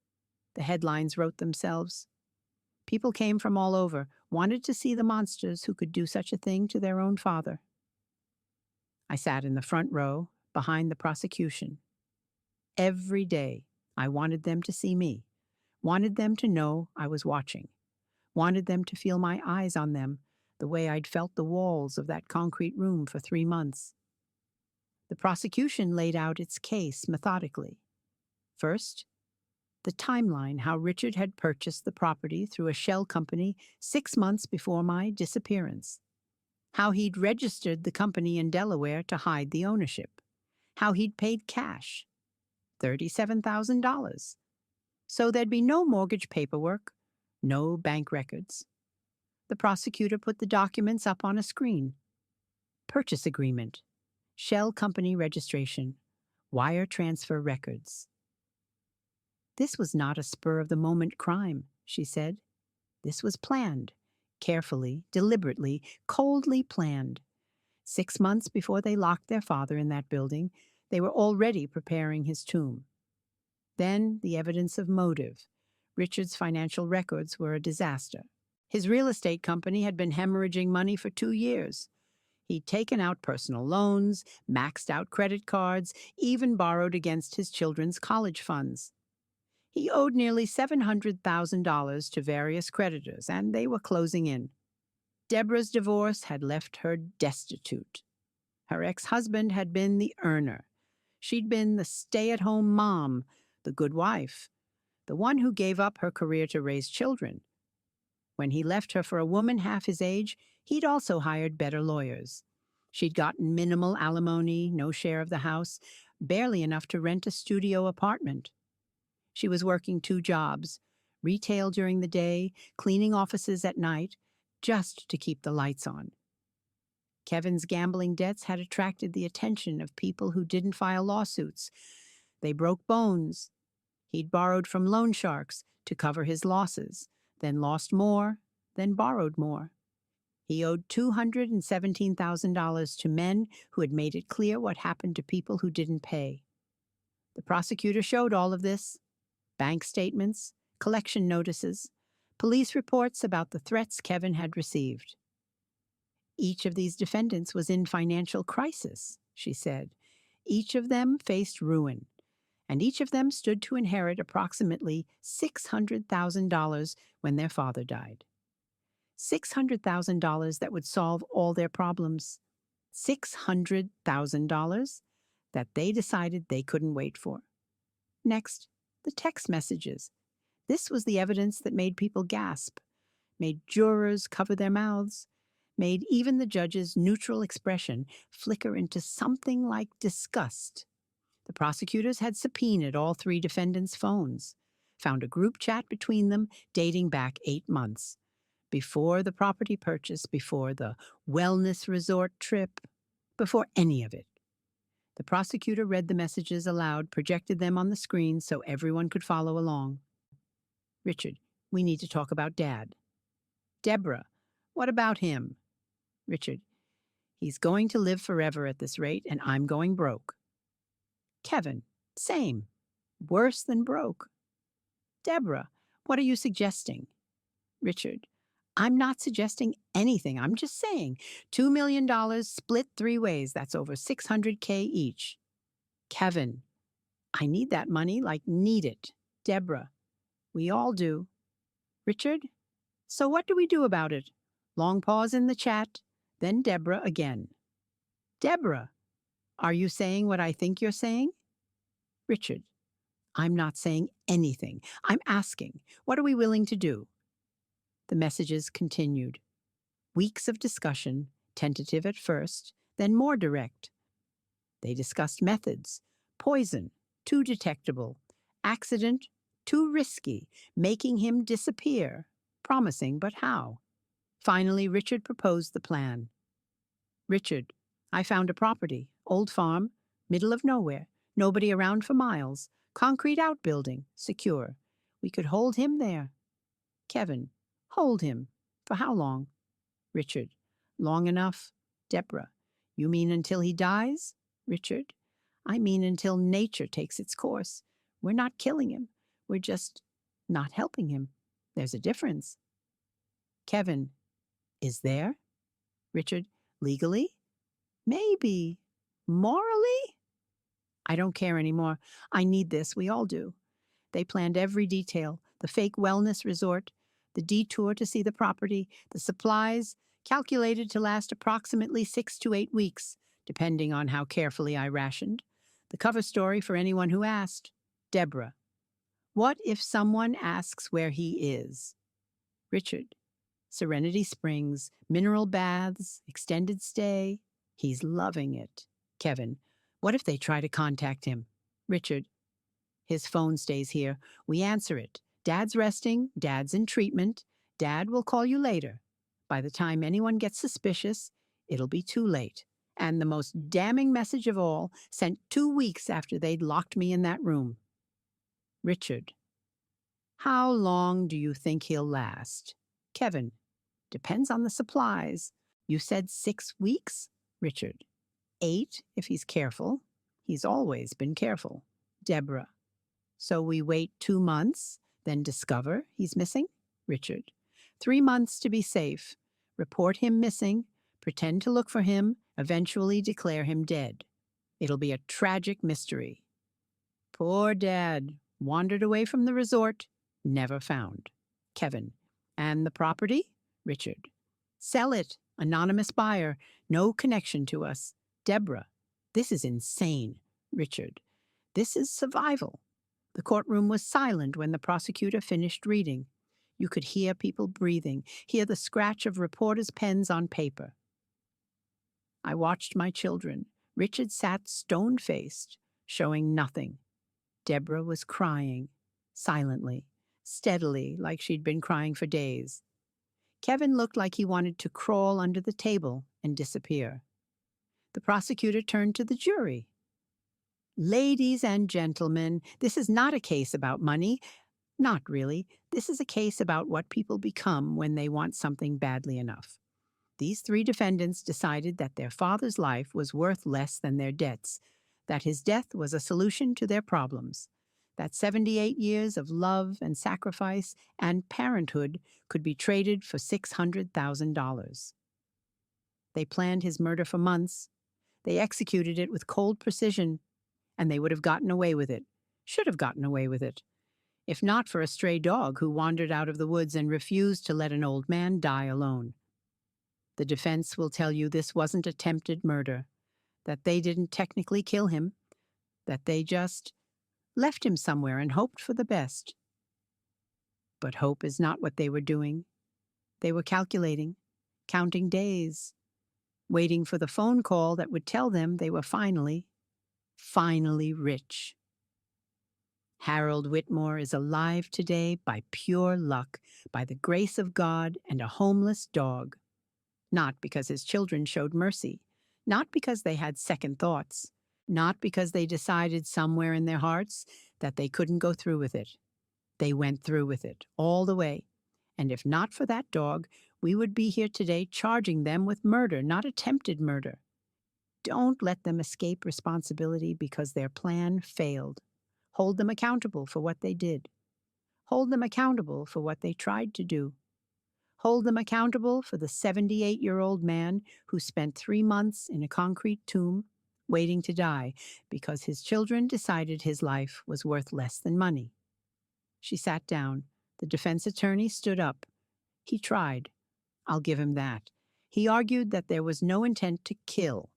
The headlines wrote themselves. People came from all over, wanted to see the monsters who could do such a thing to their own father. I sat in the front row, behind the prosecution. Every day, I wanted them to see me, wanted them to know I was watching, wanted them to feel my eyes on them, the way I'd felt the walls of that concrete room for 3 months. The prosecution laid out its case methodically. First, the timeline how Richard had purchased the property through a shell company 6 months before my disappearance. How he'd registered the company in Delaware to hide the ownership. How he'd paid cash, $37,000. So there'd be no mortgage paperwork, no bank records. The prosecutor put the documents up on a screen. Purchase agreement, shell company registration, wire transfer records. This was not a spur-of-the-moment crime, she said. This was planned, carefully, deliberately, coldly planned. 6 months before they locked their father in that building, they were already preparing his tomb. Then the evidence of motive. Richard's financial records were a disaster. His real estate company had been hemorrhaging money for 2 years. He'd taken out personal loans, maxed out credit cards, even borrowed against his children's college funds. He owed nearly $700,000 to various creditors, and they were closing in. Deborah's divorce had left her destitute. Her ex-husband had been the earner. She'd been the stay-at-home mom, the good wife, the one who gave up her career to raise children. When he left her for a woman half his age, he'd also hired better lawyers. She'd gotten minimal alimony, no share of the house, barely enough to rent a studio apartment. She was working 2 jobs, retail during the day, cleaning offices at night, just to keep the lights on. Kevin's gambling debts had attracted the attention of people who didn't file lawsuits. They broke bones. He'd borrowed from loan sharks to cover his losses, then lost more, then borrowed more. He owed $217,000 to men who had made it clear what happened to people who didn't pay. The prosecutor showed all of this: bank statements, collection notices, police reports about the threats Kevin had received. Each of these defendants was in financial crisis, she said. Each of them faced ruin, and each of them stood to inherit approximately $600,000 when their father died. $600,000 that would solve all their problems. $600,000 that they decided they couldn't wait for. Next, the text messages. This was the evidence that made people gasp, made jurors cover their mouths, made even the judge's neutral expression flicker into something like disgust. The prosecutors had subpoenaed all 3 defendants' phones, found a group chat between them dating back 8 months, before the property purchase, before the wellness resort trip, before any of it. The prosecutor read the messages aloud, projected them on the screen so everyone could follow along. Richard, we need to talk about Dad. Deborah, what about him? Richard, he's going to live forever at this rate, and I'm going broke. Kevin, same. Worse than broke. Deborah, what are you suggesting? Richard, I'm not suggesting anything. I'm just saying $2 million split 3 ways. That's over $600K each. Kevin, I need that money like need it. Deborah, we all do. Richard, so what do we do about it? Long pause in the chat, then Deborah again. Deborah, are you saying what I think you're saying? Richard, I'm not saying anything. I'm asking, what are we willing to do? The messages continued. Weeks of discussion, tentative at first, then more direct. They discussed methods: poison, too detectable; accident, too risky, making him disappear; promising, but how? Finally, Richard proposed the plan. Richard, I found a property, old farm, middle of nowhere, nobody around for miles, concrete outbuilding, secure. We could hold him there. Kevin, hold him. For how long? Richard, long enough. Deborah, you mean until he dies? Richard, I mean until nature takes its course. We're not killing him. We're just not helping him. There's a difference. Kevin, is there? Richard, legally? Maybe. Morally? I don't care anymore. I need this. We all do. They planned every detail: the fake wellness resort, the detour to see the property, the supplies, calculated to last approximately 6 to 8 weeks, depending on how carefully I rationed. The cover story for anyone who asked. Deborah, what if someone asks where he is? Richard, Serenity Springs, mineral baths, extended stay. He's loving it. Kevin, what if they try to contact him? Richard, his phone stays here. We answer it. Dad's resting. Dad's in treatment. Dad will call you later. By the time anyone gets suspicious, it'll be too late. And the most damning message of all, sent 2 weeks after they'd locked me in that room. Richard, how long do you think he'll last? Kevin, depends on the supplies. You said 6 weeks? Richard, 8 if he's careful. He's always been careful. Deborah, so we wait 2 months, then discover he's missing? Richard, 3 months to be safe. Report him missing, pretend to look for him, eventually declare him dead. It'll be a tragic mystery. Poor Dad. Wandered away from the resort, never found. Kevin. And the property? Richard. Sell it. Anonymous buyer. No connection to us. Deborah. This is insane. Richard. This is survival. The courtroom was silent when the prosecutor finished reading. You could hear people breathing, hear the scratch of reporters' pens on paper. I watched my children. Richard sat stone-faced, showing nothing. Deborah was crying, silently, steadily, like she'd been crying for days. Kevin looked like he wanted to crawl under the table and disappear. The prosecutor turned to the jury. Ladies and gentlemen, this is not a case about money. Not really. This is a case about what people become when they want something badly enough. These three defendants decided that their father's life was worth less than their debts, that his death was a solution to their problems, that 78 years of love and sacrifice and parenthood could be traded for $600,000. They planned his murder for months. They executed it with cold precision, and they would have gotten away with it, should have gotten away with it, if not for a stray dog who wandered out of the woods and refused to let an old man die alone. The defense will tell you this wasn't attempted murder, that they didn't technically kill him, that they just left him somewhere and hoped for the best. But hope is not what they were doing. They were calculating, counting days, waiting for the phone call that would tell them they were finally rich. Harold Whitmore is alive today by pure luck, by the grace of God and a homeless dog. Not because his children showed mercy, not because they had second thoughts, not because they decided somewhere in their hearts that they couldn't go through with it. They went through with it, all the way. And if not for that dog, we would be here today charging them with murder, not attempted murder. Don't let them escape responsibility because their plan failed. Hold them accountable for what they did. Hold them accountable for what they tried to do. Hold them accountable for the 78-year-old man who spent 3 months in a concrete tomb waiting to die because his children decided his life was worth less than money. She sat down. The defense attorney stood up. He tried. I'll give him that. He argued that there was no intent to kill,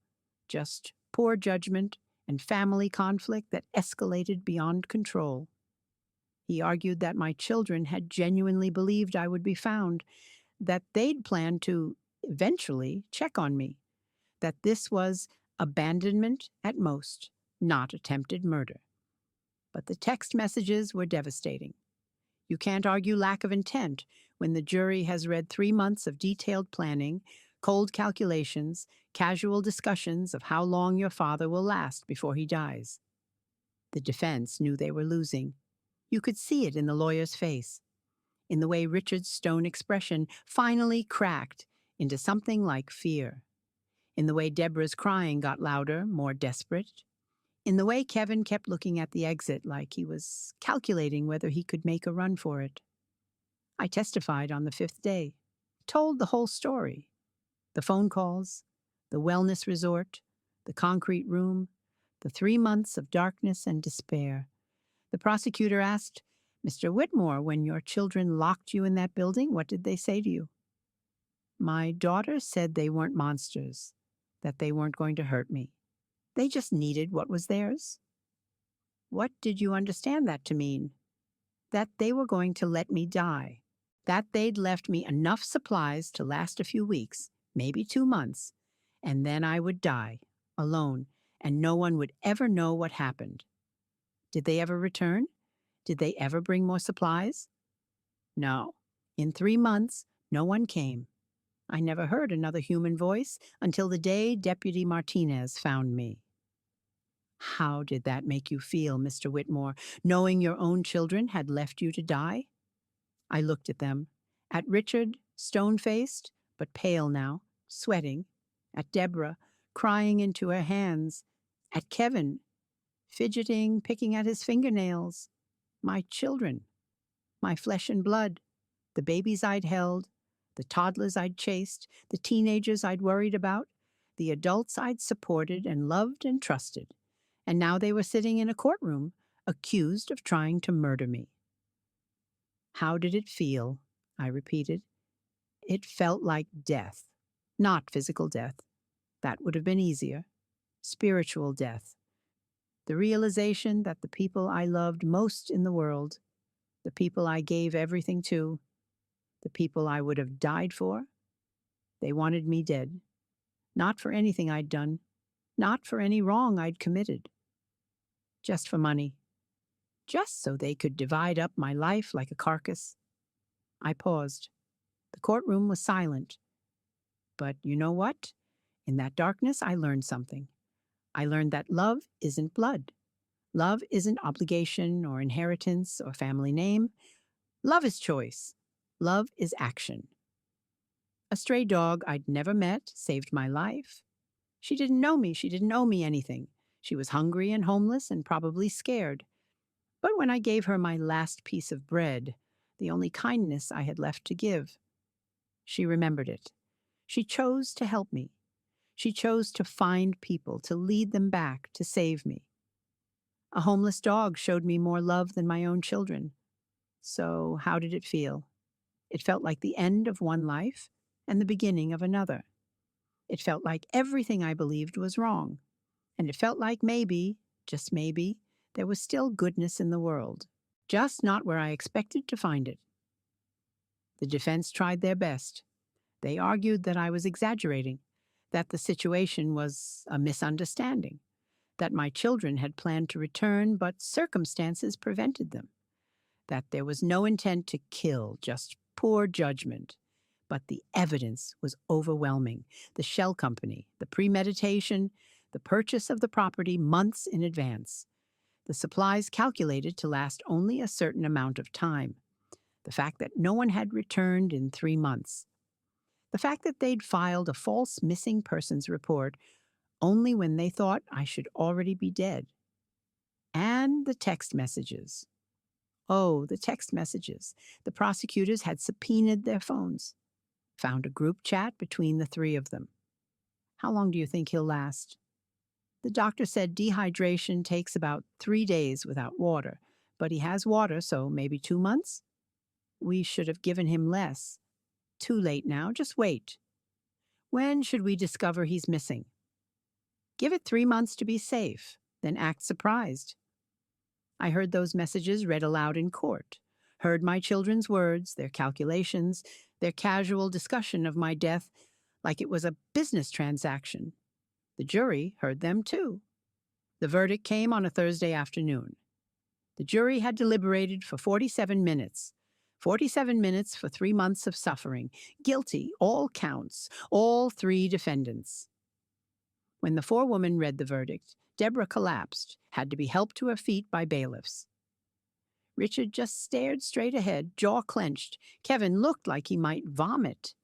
just poor judgment and family conflict that escalated beyond control. He argued that my children had genuinely believed I would be found, that they'd planned to eventually check on me, that this was abandonment at most, not attempted murder. But the text messages were devastating. You can't argue lack of intent when the jury has read 3 months of detailed planning, cold calculations, casual discussions of how long your father will last before he dies. The defense knew they were losing. You could see it in the lawyer's face, in the way Richard's stone expression finally cracked into something like fear, in the way Deborah's crying got louder, more desperate, in the way Kevin kept looking at the exit like he was calculating whether he could make a run for it. I testified on the 5th day, told the whole story. The phone calls, the wellness resort, the concrete room, the 3 months of darkness and despair. The prosecutor asked, Mr. Whitmore, when your children locked you in that building, what did they say to you? My daughter said they weren't monsters, that they weren't going to hurt me. They just needed what was theirs. What did you understand that to mean? That they were going to let me die, that they'd left me enough supplies to last a few weeks, maybe 2 months, and then I would die, alone, and no one would ever know what happened. Did they ever return? Did they ever bring more supplies? No. In 3 months, no one came. I never heard another human voice until the day Deputy Martinez found me. How did that make you feel, Mr. Whitmore, knowing your own children had left you to die? I looked at them, at Richard, stone-faced, but pale now, sweating, at Deborah, crying into her hands, at Kevin, fidgeting, picking at his fingernails. My children, my flesh and blood, the babies I'd held, the toddlers I'd chased, the teenagers I'd worried about, the adults I'd supported and loved and trusted. And now they were sitting in a courtroom, accused of trying to murder me. How did it feel? I repeated. It felt like death, not physical death. That would have been easier. Spiritual death. The realization that the people I loved most in the world, the people I gave everything to, the people I would have died for, they wanted me dead. Not for anything I'd done, not for any wrong I'd committed. Just for money. Just so they could divide up my life like a carcass. I paused. The courtroom was silent. But you know what? In that darkness, I learned something. I learned that love isn't blood. Love isn't obligation or inheritance or family name. Love is choice. Love is action. A stray dog I'd never met saved my life. She didn't know me. She didn't owe me anything. She was hungry and homeless and probably scared. But when I gave her my last piece of bread, the only kindness I had left to give, she remembered it. She chose to help me. She chose to find people, to lead them back, to save me. A homeless dog showed me more love than my own children. So how did it feel? It felt like the end of one life and the beginning of another. It felt like everything I believed was wrong. And it felt like maybe, just maybe, there was still goodness in the world, just not where I expected to find it. The defense tried their best. They argued that I was exaggerating, that the situation was a misunderstanding, that my children had planned to return, but circumstances prevented them, that there was no intent to kill, just poor judgment. But the evidence was overwhelming. The shell company, the premeditation, the purchase of the property months in advance, the supplies calculated to last only a certain amount of time, the fact that no one had returned in 3 months, the fact that they'd filed a false missing persons report only when they thought I should already be dead. And the text messages. Oh, the text messages. The prosecutors had subpoenaed their phones. Found a group chat between the 3 of them. How long do you think he'll last? The doctor said dehydration takes about 3 days without water, but he has water, so maybe 2 months? We should have given him less. Too late now, just wait. When should we discover he's missing? Give it 3 months to be safe, then act surprised. I heard those messages read aloud in court, heard my children's words, their calculations, their casual discussion of my death like it was a business transaction. The jury heard them too. The verdict came on a Thursday afternoon. The jury had deliberated for 47 minutes. 47 minutes for 3 months of suffering. Guilty, all counts, all 3 defendants. When the forewoman read the verdict, Deborah collapsed, had to be helped to her feet by bailiffs. Richard just stared straight ahead, jaw clenched. Kevin looked like he might vomit.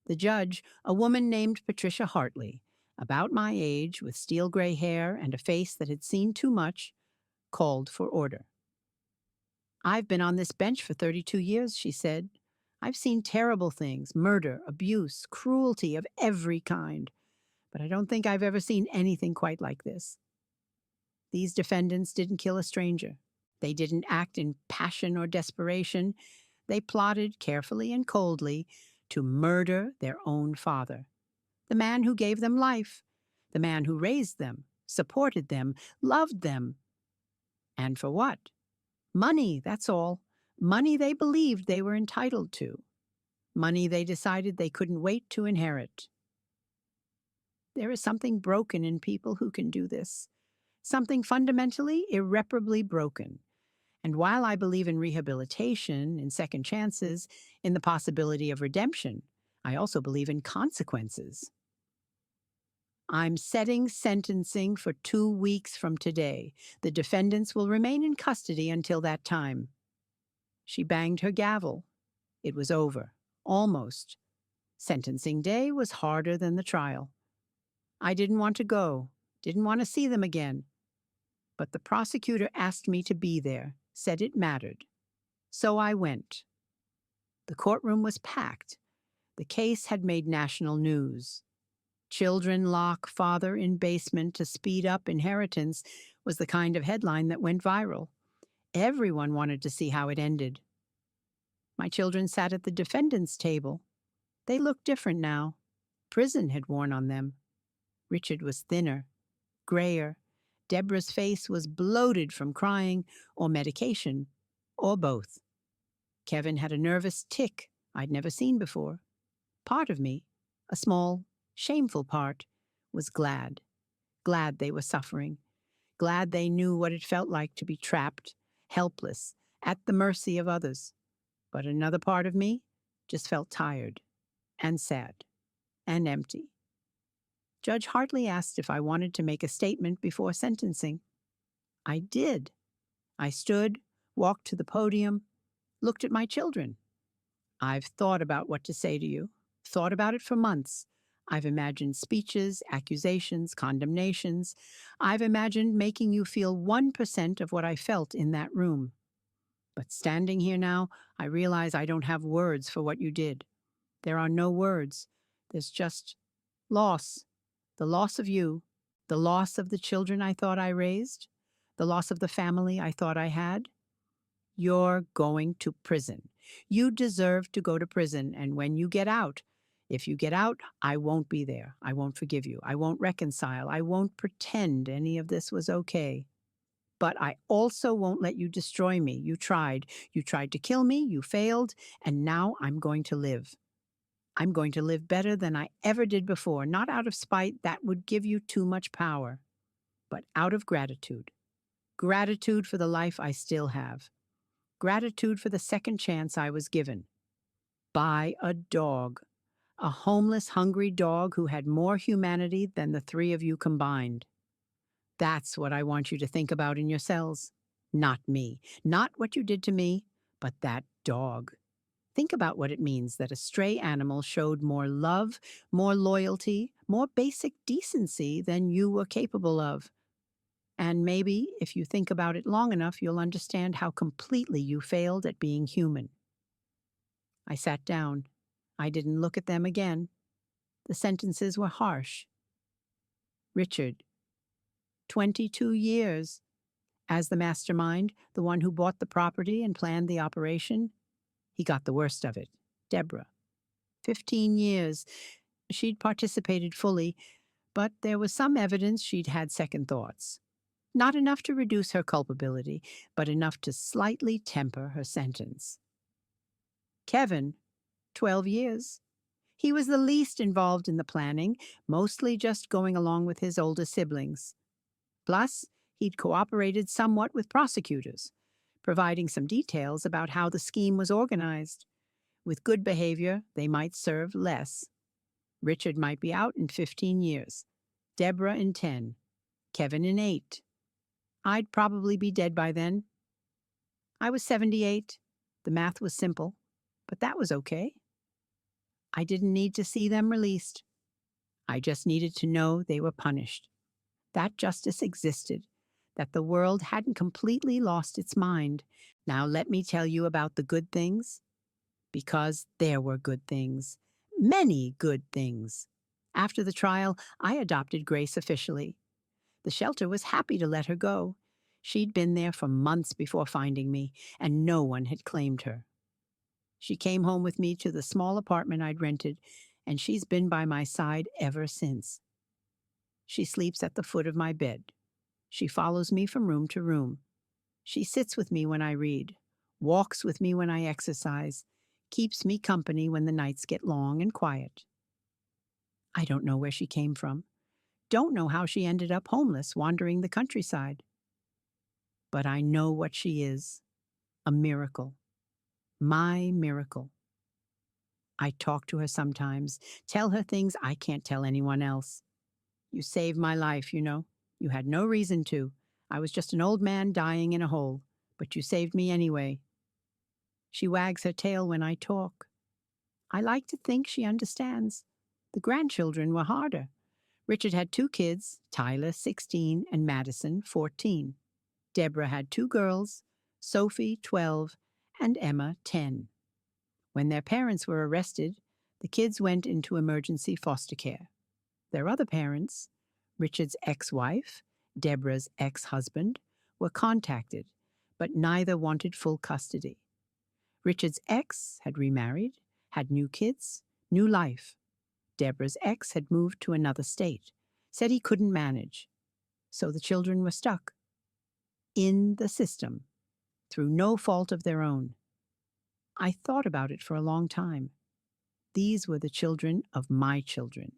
The judge, a woman named Patricia Hartley, about my age, with steel gray hair and a face that had seen too much, called for order. I've been on this bench for 32 years, she said. I've seen terrible things, murder, abuse, cruelty of every kind. But I don't think I've ever seen anything quite like this. These defendants didn't kill a stranger. They didn't act in passion or desperation. They plotted carefully and coldly to murder their own father, the man who gave them life, the man who raised them, supported them, loved them. And for what? Money, that's all. Money they believed they were entitled to. Money they decided they couldn't wait to inherit. There is something broken in people who can do this. Something fundamentally, irreparably broken. And while I believe in rehabilitation, in second chances, in the possibility of redemption, I also believe in consequences. I'm setting sentencing for 2 weeks from today. The defendants will remain in custody until that time. She banged her gavel. It was over. Almost. Sentencing day was harder than the trial. I didn't want to go, didn't want to see them again. But the prosecutor asked me to be there, said it mattered. So I went. The courtroom was packed. The case had made national news. Children lock father in basement to speed up inheritance was the kind of headline that went viral. Everyone wanted to see how it ended. My children sat at the defendant's table. They looked different now. Prison had worn on them. Richard was thinner, grayer. Deborah's face was bloated from crying or medication, or both. Kevin had a nervous tic I'd never seen before. Part of me, a small, shameful part, was glad. Glad they were suffering. Glad they knew what it felt like to be trapped, helpless, at the mercy of others. But another part of me just felt tired and sad and empty. Judge Hartley asked if I wanted to make a statement before sentencing. I did. I stood, walked to the podium, looked at my children. I've thought about what to say to you, thought about it for months. I've imagined speeches, accusations, condemnations. I've imagined making you feel 1% of what I felt in that room. But standing here now, I realize I don't have words for what you did. There are no words. There's just loss. The loss of you, the loss of the children I thought I raised, the loss of the family I thought I had. You're going to prison. You deserve to go to prison, and when you get out, if you get out, I won't be there. I won't forgive you. I won't reconcile. I won't pretend any of this was okay. But I also won't let you destroy me. You tried. You tried to kill me. You failed. And now I'm going to live. I'm going to live better than I ever did before, not out of spite, that would give you too much power, but out of gratitude. Gratitude for the life I still have. Gratitude for the second chance I was given. By a dog. A homeless, hungry dog who had more humanity than the three of you combined. That's what I want you to think about in your cells. Not me. Not what you did to me, but that dog. Think about what it means that a stray animal showed more love, more loyalty, more basic decency than you were capable of. And maybe, if you think about it long enough, you'll understand how completely you failed at being human. I sat down. I didn't look at them again. The sentences were harsh. Richard, 22 years. As the mastermind, the one who bought the property and planned the operation, he got the worst of it. Deborah, 15 years. She'd participated fully, but there was some evidence she'd had second thoughts. Not enough to reduce her culpability, but enough to slightly temper her sentence. Kevin, 12 years. He was the least involved in the planning, mostly just going along with his older siblings. Plus, he'd cooperated somewhat with prosecutors, providing some details about how the scheme was organized. With good behavior, they might serve less. Richard might be out in 15 years, Deborah in 10, Kevin in 8. I'd probably be dead by then. I was 78. The math was simple, but that was okay. I didn't need to see them released. I just needed to know they were punished. That justice existed, that the world hadn't completely lost its mind. Now let me tell you about the good things, because there were good things, many good things. After the trial, I adopted Grace officially. The shelter was happy to let her go. She'd been there for months before finding me, and no one had claimed her. She came home with me to the small apartment I'd rented, and she's been by my side ever since. She sleeps at the foot of my bed. She follows me from room to room. She sits with me when I read, walks with me when I exercise, keeps me company when the nights get long and quiet. I don't know where she came from. Don't know how she ended up homeless, wandering the countryside. But I know what she is. A miracle. My miracle. I talk to her sometimes, tell her things I can't tell anyone else. You saved my life, you know. You had no reason to. I was just an old man dying in a hole, but you saved me anyway. She wags her tail when I talk. I like to think she understands. The grandchildren were harder. Richard had 2 kids, Tyler, 16, and Madison, 14. Deborah had 2 girls, Sophie, 12, and Emma, 10. When their parents were arrested, the kids went into emergency foster care. Their other parents, Richard's ex-wife, Deborah's ex-husband, were contacted, but neither wanted full custody. Richard's ex had remarried, had new kids, new life. Deborah's ex had moved to another state, said he couldn't manage. So the children were stuck. In the system, through no fault of their own. I thought about it for a long time. These were the children of my children,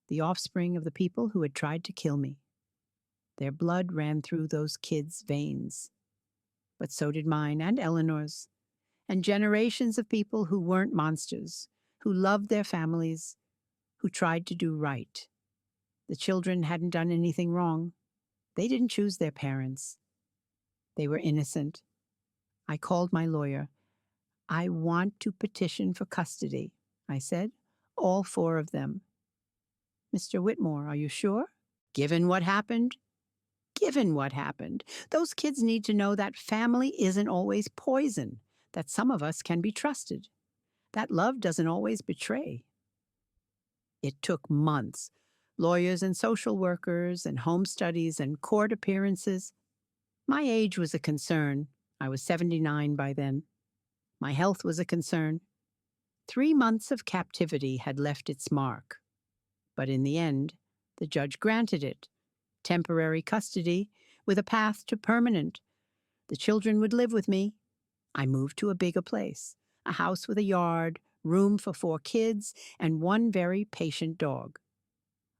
the offspring of the people who had tried to kill me. Their blood ran through those kids' veins. But so did mine and Eleanor's, and generations of people who weren't monsters, who loved their families, who tried to do right. The children hadn't done anything wrong. They didn't choose their parents. They were innocent. I called my lawyer. I want to petition for custody, I said. All 4 of them. Mr. Whitmore, are you sure? Given what happened? Given what happened. Those kids need to know that family isn't always poison, that some of us can be trusted, that love doesn't always betray. It took months. Lawyers and social workers and home studies and court appearances. My age was a concern. I was 79 by then. My health was a concern. 3 months of captivity had left its mark. But in the end, the judge granted it. Temporary custody with a path to permanent. The children would live with me. I moved to a bigger place, a house with a yard, room for 4 kids, and 1 very patient dog.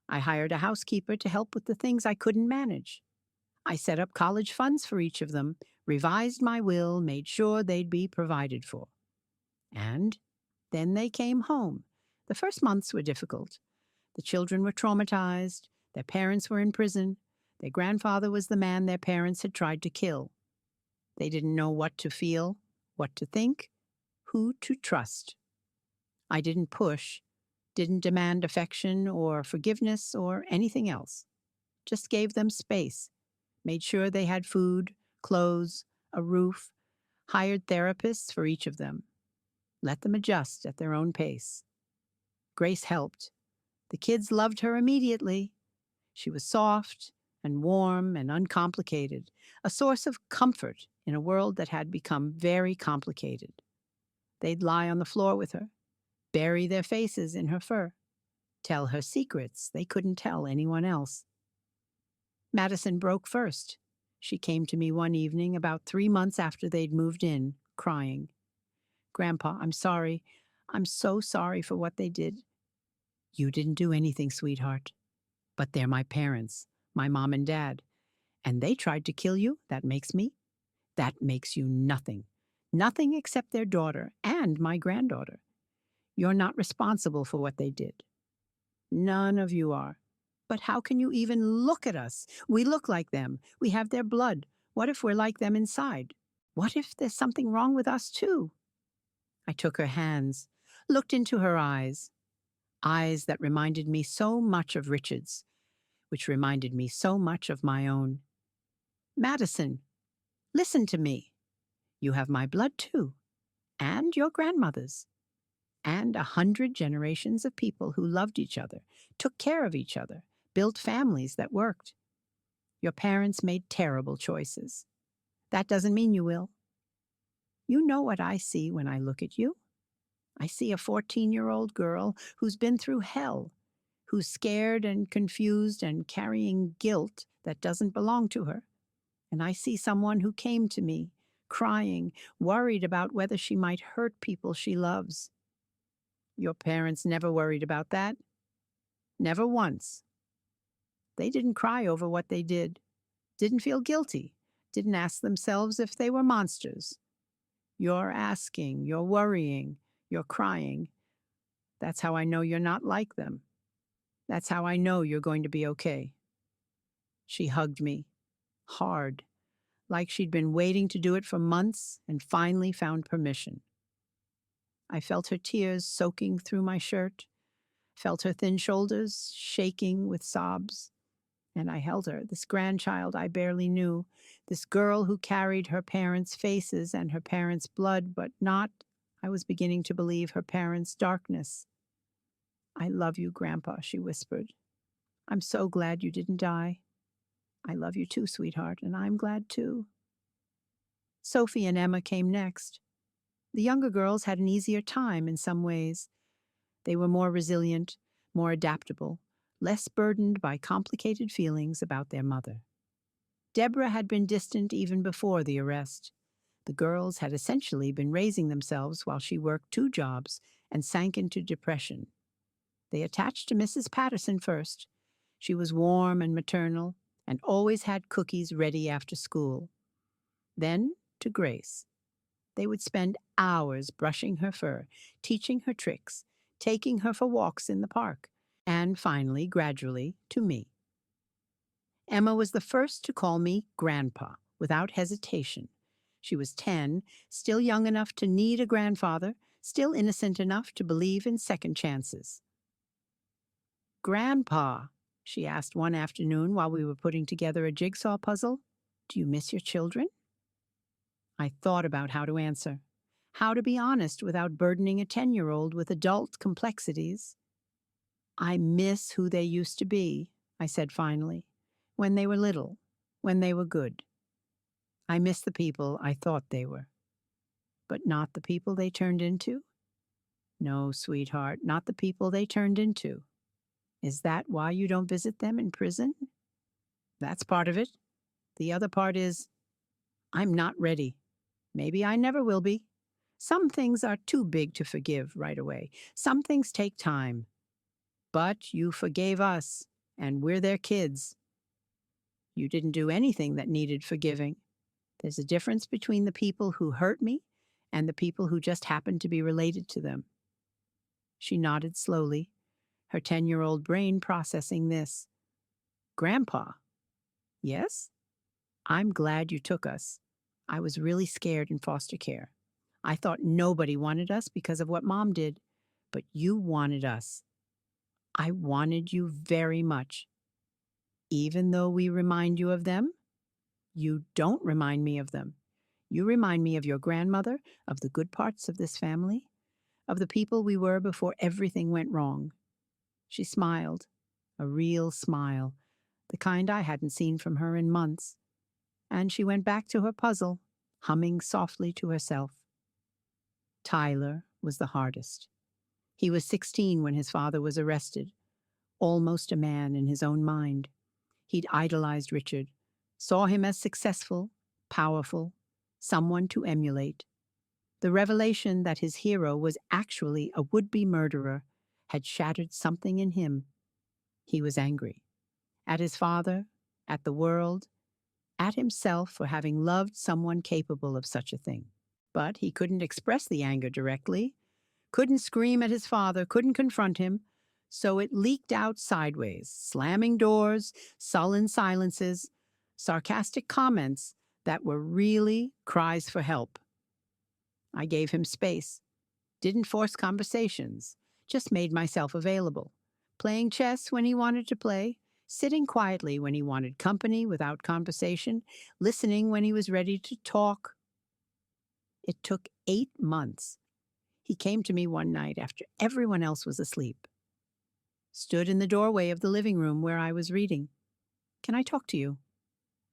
I hired a housekeeper to help with the things I couldn't manage. I set up college funds for each of them, revised my will, made sure they'd be provided for. And then they came home. The first months were difficult. The children were traumatized. Their parents were in prison. Their grandfather was the man their parents had tried to kill. They didn't know what to feel, what to think, who to trust. I didn't push, didn't demand affection or forgiveness or anything else. Just gave them space, made sure they had food, clothes, a roof, hired therapists for each of them. Let them adjust at their own pace. Grace helped. The kids loved her immediately. She was soft and warm and uncomplicated, a source of comfort in a world that had become very complicated. They'd lie on the floor with her, bury their faces in her fur, tell her secrets they couldn't tell anyone else. Madison broke first. She came to me one evening about 3 months after they'd moved in, crying. "Grandpa, I'm sorry. I'm so sorry for what they did." "You didn't do anything, sweetheart. But they're my parents, my mom and dad. And they tried to kill you, that makes me. That makes you nothing. Nothing except their daughter and my granddaughter. You're not responsible for what they did. None of you are. But how can you even look at us? We look like them. We have their blood. What if we're like them inside? What if there's something wrong with us too?" I took her hands, looked into her eyes that reminded me so much of Richard's, which reminded me so much of my own. "Madison, listen to me. You have my blood too, and your grandmother's, and 100 generations of people who loved each other, took care of each other, built families that worked. Your parents made terrible choices. That doesn't mean you will. You know what I see when I look at you. I see a 14-year-old girl who's been through hell, who's scared and confused and carrying guilt that doesn't belong to her. And I see someone who came to me, crying, worried about whether she might hurt people she loves. Your parents never worried about that. Never once. They didn't cry over what they did, didn't feel guilty, didn't ask themselves if they were monsters. You're asking, you're worrying, you're crying. That's how I know you're not like them. That's how I know you're going to be okay." She hugged me, hard, like she'd been waiting to do it for months and finally found permission. I felt her tears soaking through my shirt, felt her thin shoulders shaking with sobs. And I held her, this grandchild I barely knew, this girl who carried her parents' faces and her parents' blood, but not, I was beginning to believe, her parents' darkness. "I love you, Grandpa," she whispered. "I'm so glad you didn't die." I love you too, sweetheart, and I'm glad too. Sophie and Emma came next. The younger girls had an easier time in some ways. They were more resilient, more adaptable, less burdened by complicated feelings about their mother. Deborah had been distant even before the arrest. The girls had essentially been raising themselves while she worked two jobs and sank into depression. They attached to Mrs. Patterson first. She was warm and maternal and always had cookies ready after school. Then to Grace. They would spend hours brushing her fur, teaching her tricks, taking her for walks in the park, and finally, gradually, to me. Emma was the first to call me Grandpa, without hesitation. She was 10, still young enough to need a grandfather, still innocent enough to believe in second chances. Grandpa, she asked one afternoon while we were putting together a jigsaw puzzle, do you miss your children? I thought about how to answer, how to be honest without burdening a 10-year-old with adult complexities. I miss who they used to be, I said finally, when they were little, when they were good. I miss the people I thought they were. But not the people they turned into? No, sweetheart, not the people they turned into. Is that why you don't visit them in prison? That's part of it. The other part is, I'm not ready. Maybe I never will be. Some things are too big to forgive right away. Some things take time. But you forgave us, and we're their kids. You didn't do anything that needed forgiving. There's a difference between the people who hurt me and the people who just happen to be related to them. She nodded slowly, her 10-year-old brain processing this. Grandpa? Yes? I'm glad you took us. I was really scared in foster care. I thought nobody wanted us because of what Mom did, but you wanted us. I wanted you very much. Even though we remind you of them, you don't remind me of them. You remind me of your grandmother, of the good parts of this family, of the people we were before everything went wrong. She smiled, a real smile, the kind I hadn't seen from her in months. And she went back to her puzzle, humming softly to herself. Tyler was the hardest. He was 16 when his father was arrested, almost a man in his own mind. He'd idolized Richard, saw him as successful, powerful, someone to emulate. The revelation that his hero was actually a would-be murderer had shattered something in him. He was angry. At his father, at the world, at himself for having loved someone capable of such a thing. But he couldn't express the anger directly, couldn't scream at his father, couldn't confront him, so it leaked out sideways, slamming doors, sullen silences, sarcastic comments that were really cries for help. I gave him space, didn't force conversations, just made myself available, playing chess when he wanted to play, sitting quietly when he wanted company without conversation, listening when he was ready to talk. It took 8 months. He came to me one night after everyone else was asleep. Stood in the doorway of the living room where I was reading. Can I talk to you?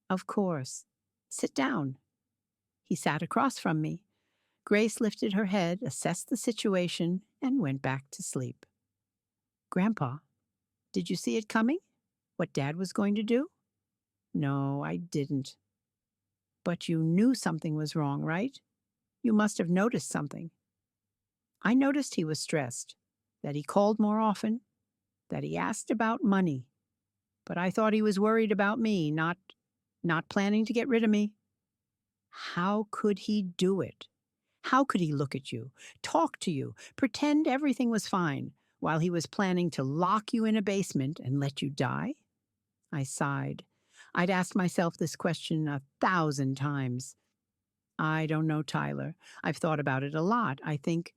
Of course. Sit down. He sat across from me. Grace lifted her head, assessed the situation, and went back to sleep. Grandpa, did you see it coming? What Dad was going to do? No, I didn't. But you knew something was wrong, right? You must have noticed something. I noticed he was stressed, that he called more often, that he asked about money. But I thought he was worried about me, not planning to get rid of me. How could he do it? How could he look at you, talk to you, pretend everything was fine, while he was planning to lock you in a basement and let you die? I sighed. I'd asked myself this question 1,000 times. I don't know, Tyler. I've thought about it a lot. I think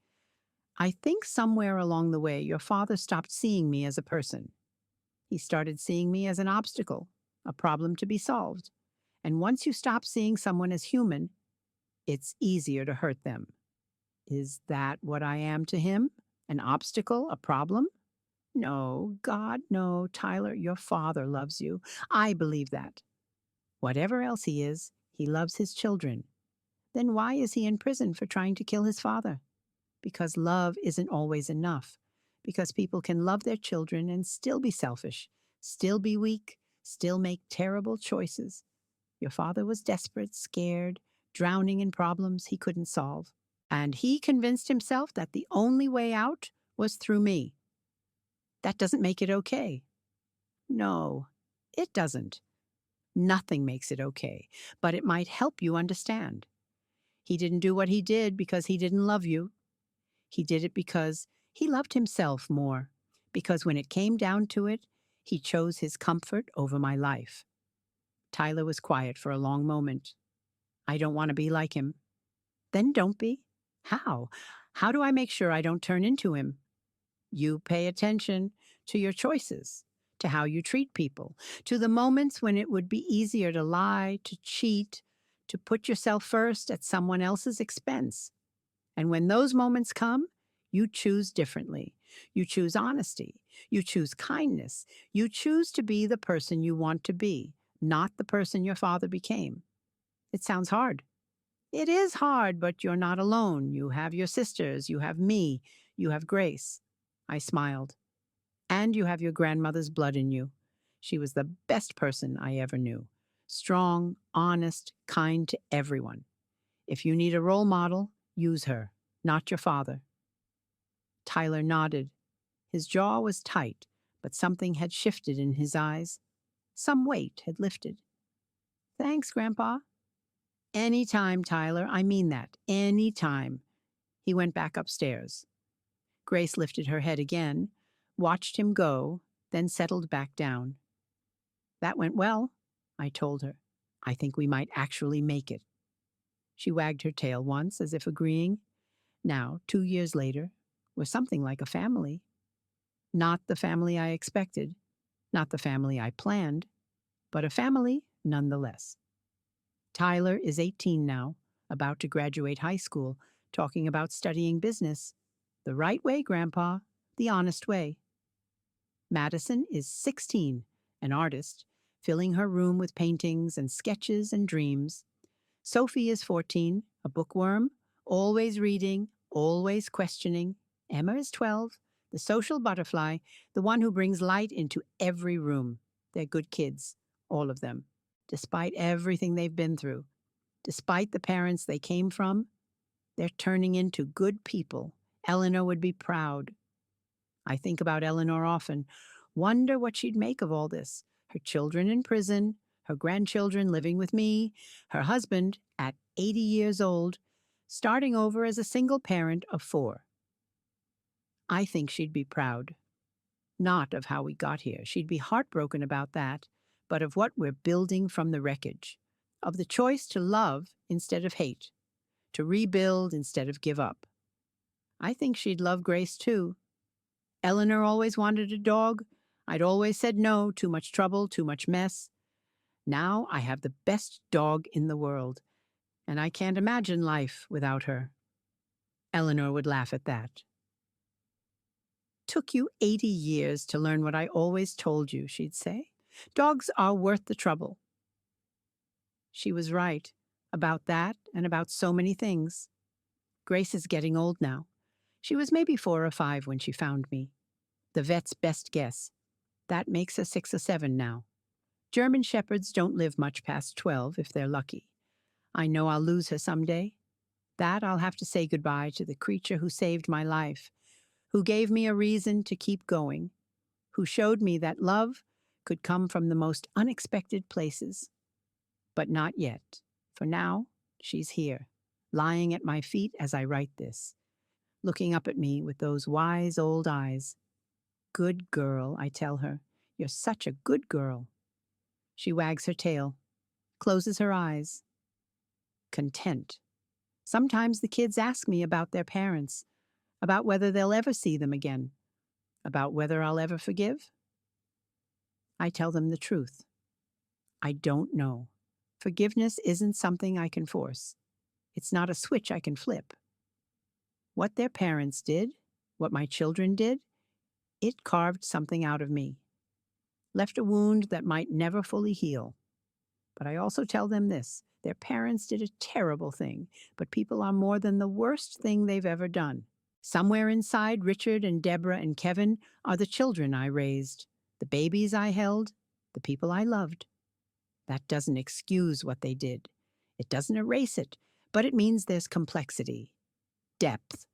somewhere along the way your father stopped seeing me as a person. He started seeing me as an obstacle, a problem to be solved. And once you stop seeing someone as human, it's easier to hurt them. Is that what I am to him? An obstacle? A problem? No, God, no, Tyler, your father loves you. I believe that. Whatever else he loves his children. Then why is he in prison for trying to kill his father? Because love isn't always enough. Because people can love their children and still be selfish, still be weak, still make terrible choices. Your father was desperate, scared, drowning in problems he couldn't solve. And he convinced himself that the only way out was through me. That doesn't make it okay. No, it doesn't. Nothing makes it okay, but it might help you understand. He didn't do what he did because he didn't love you. He did it because he loved himself more, because when it came down to it, he chose his comfort over my life. Tyler was quiet for a long moment. I don't want to be like him. Then don't be. How? How do I make sure I don't turn into him? You pay attention to your choices, to how you treat people, to the moments when it would be easier to lie, to cheat, to put yourself first at someone else's expense. And when those moments come, you choose differently. You choose honesty. You choose kindness. You choose to be the person you want to be, not the person your father became. It sounds hard. It is hard, but you're not alone. You have your sisters. You have me. You have Grace. I smiled. And you have your grandmother's blood in you. She was the best person I ever knew. Strong, honest, kind to everyone. If you need a role model, use her, not your father. Tyler nodded. His jaw was tight, but something had shifted in his eyes. Some weight had lifted. Thanks, Grandpa. Any time, Tyler. I mean that. Any time. He went back upstairs. Grace lifted her head again, watched him go, then settled back down. That went well, I told her. I think we might actually make it. She wagged her tail once, as if agreeing. Now, 2 years later, we're something like a family. Not the family I expected, not the family I planned, but a family nonetheless. Tyler is 18 now, about to graduate high school, talking about studying business. The right way, Grandpa, the honest way. Madison is 16, an artist, filling her room with paintings and sketches and dreams. Sophie is 14, a bookworm, always reading, always questioning. Emma is 12, the social butterfly, the one who brings light into every room. They're good kids, all of them, despite everything they've been through. Despite the parents they came from, they're turning into good people. Eleanor would be proud. I think about Eleanor often, wonder what she'd make of all this. Her children in prison, her grandchildren living with me, her husband, at 80 years old, starting over as a single parent of 4. I think she'd be proud. Not of how we got here. She'd be heartbroken about that, but of what we're building from the wreckage. Of the choice to love instead of hate, to rebuild instead of give up. I think she'd love Grace too. Eleanor always wanted a dog. I'd always said no, too much trouble, too much mess. Now I have the best dog in the world, and I can't imagine life without her. Eleanor would laugh at that. Took you 80 years to learn what I always told you, she'd say. Dogs are worth the trouble. She was right about that and about so many things. Grace is getting old now. She was maybe 4 or 5 when she found me. The vet's best guess. That makes her 6 or 7 now. German shepherds don't live much past 12 if they're lucky. I know I'll lose her someday. That I'll have to say goodbye to the creature who saved my life, who gave me a reason to keep going, who showed me that love could come from the most unexpected places. But not yet. For now, she's here, lying at my feet as I write this, looking up at me with those wise old eyes. Good girl, I tell her. You're such a good girl. She wags her tail, closes her eyes. Content. Sometimes the kids ask me about their parents, about whether they'll ever see them again, about whether I'll ever forgive. I tell them the truth. I don't know. Forgiveness isn't something I can force. It's not a switch I can flip. What their parents did, what my children did, it carved something out of me, left a wound that might never fully heal. But I also tell them this: their parents did a terrible thing, but people are more than the worst thing they've ever done. Somewhere inside Richard and Deborah and Kevin are the children I raised, the babies I held, the people I loved. That doesn't excuse what they did. It doesn't erase it, but it means there's complexity, depth,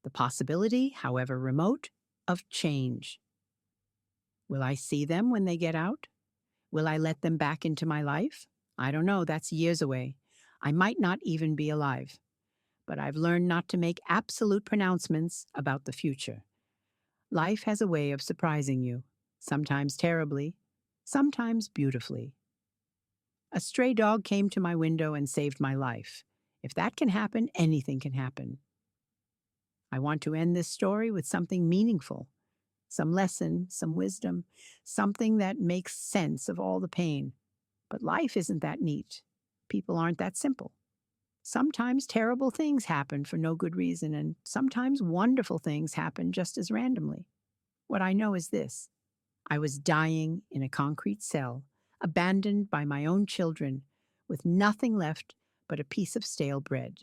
the possibility, however remote, of change. Will I see them when they get out? Will I let them back into my life? I don't know, that's years away. I might not even be alive. But I've learned not to make absolute pronouncements about the future. Life has a way of surprising you, sometimes terribly, sometimes beautifully. A stray dog came to my window and saved my life. If that can happen, anything can happen. I want to end this story with something meaningful, some lesson, some wisdom, something that makes sense of all the pain. But life isn't that neat. People aren't that simple. Sometimes terrible things happen for no good reason, and sometimes wonderful things happen just as randomly. What I know is this: I was dying in a concrete cell, abandoned by my own children, with nothing left but a piece of stale bread.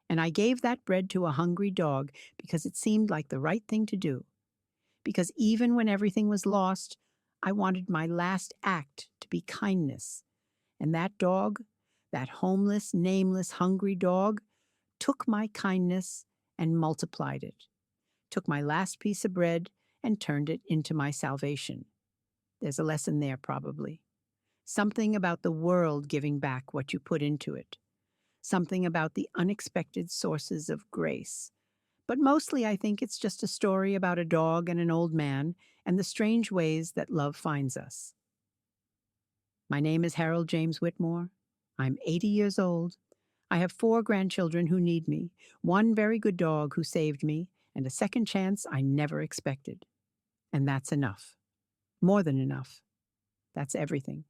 And I gave that bread to a hungry dog because it seemed like the right thing to do. Because even when everything was lost, I wanted my last act to be kindness. And that dog, that homeless, nameless, hungry dog, took my kindness and multiplied it, took my last piece of bread and turned it into my salvation. There's a lesson there, probably. Something about the world giving back what you put into it. Something about the unexpected sources of grace. But mostly I think it's just a story about a dog and an old man and the strange ways that love finds us. My name is Harold James Whitmore. I'm 80 years old. I have 4 grandchildren who need me, 1 very good dog who saved me, and a second chance I never expected. And that's enough. More than enough. That's everything.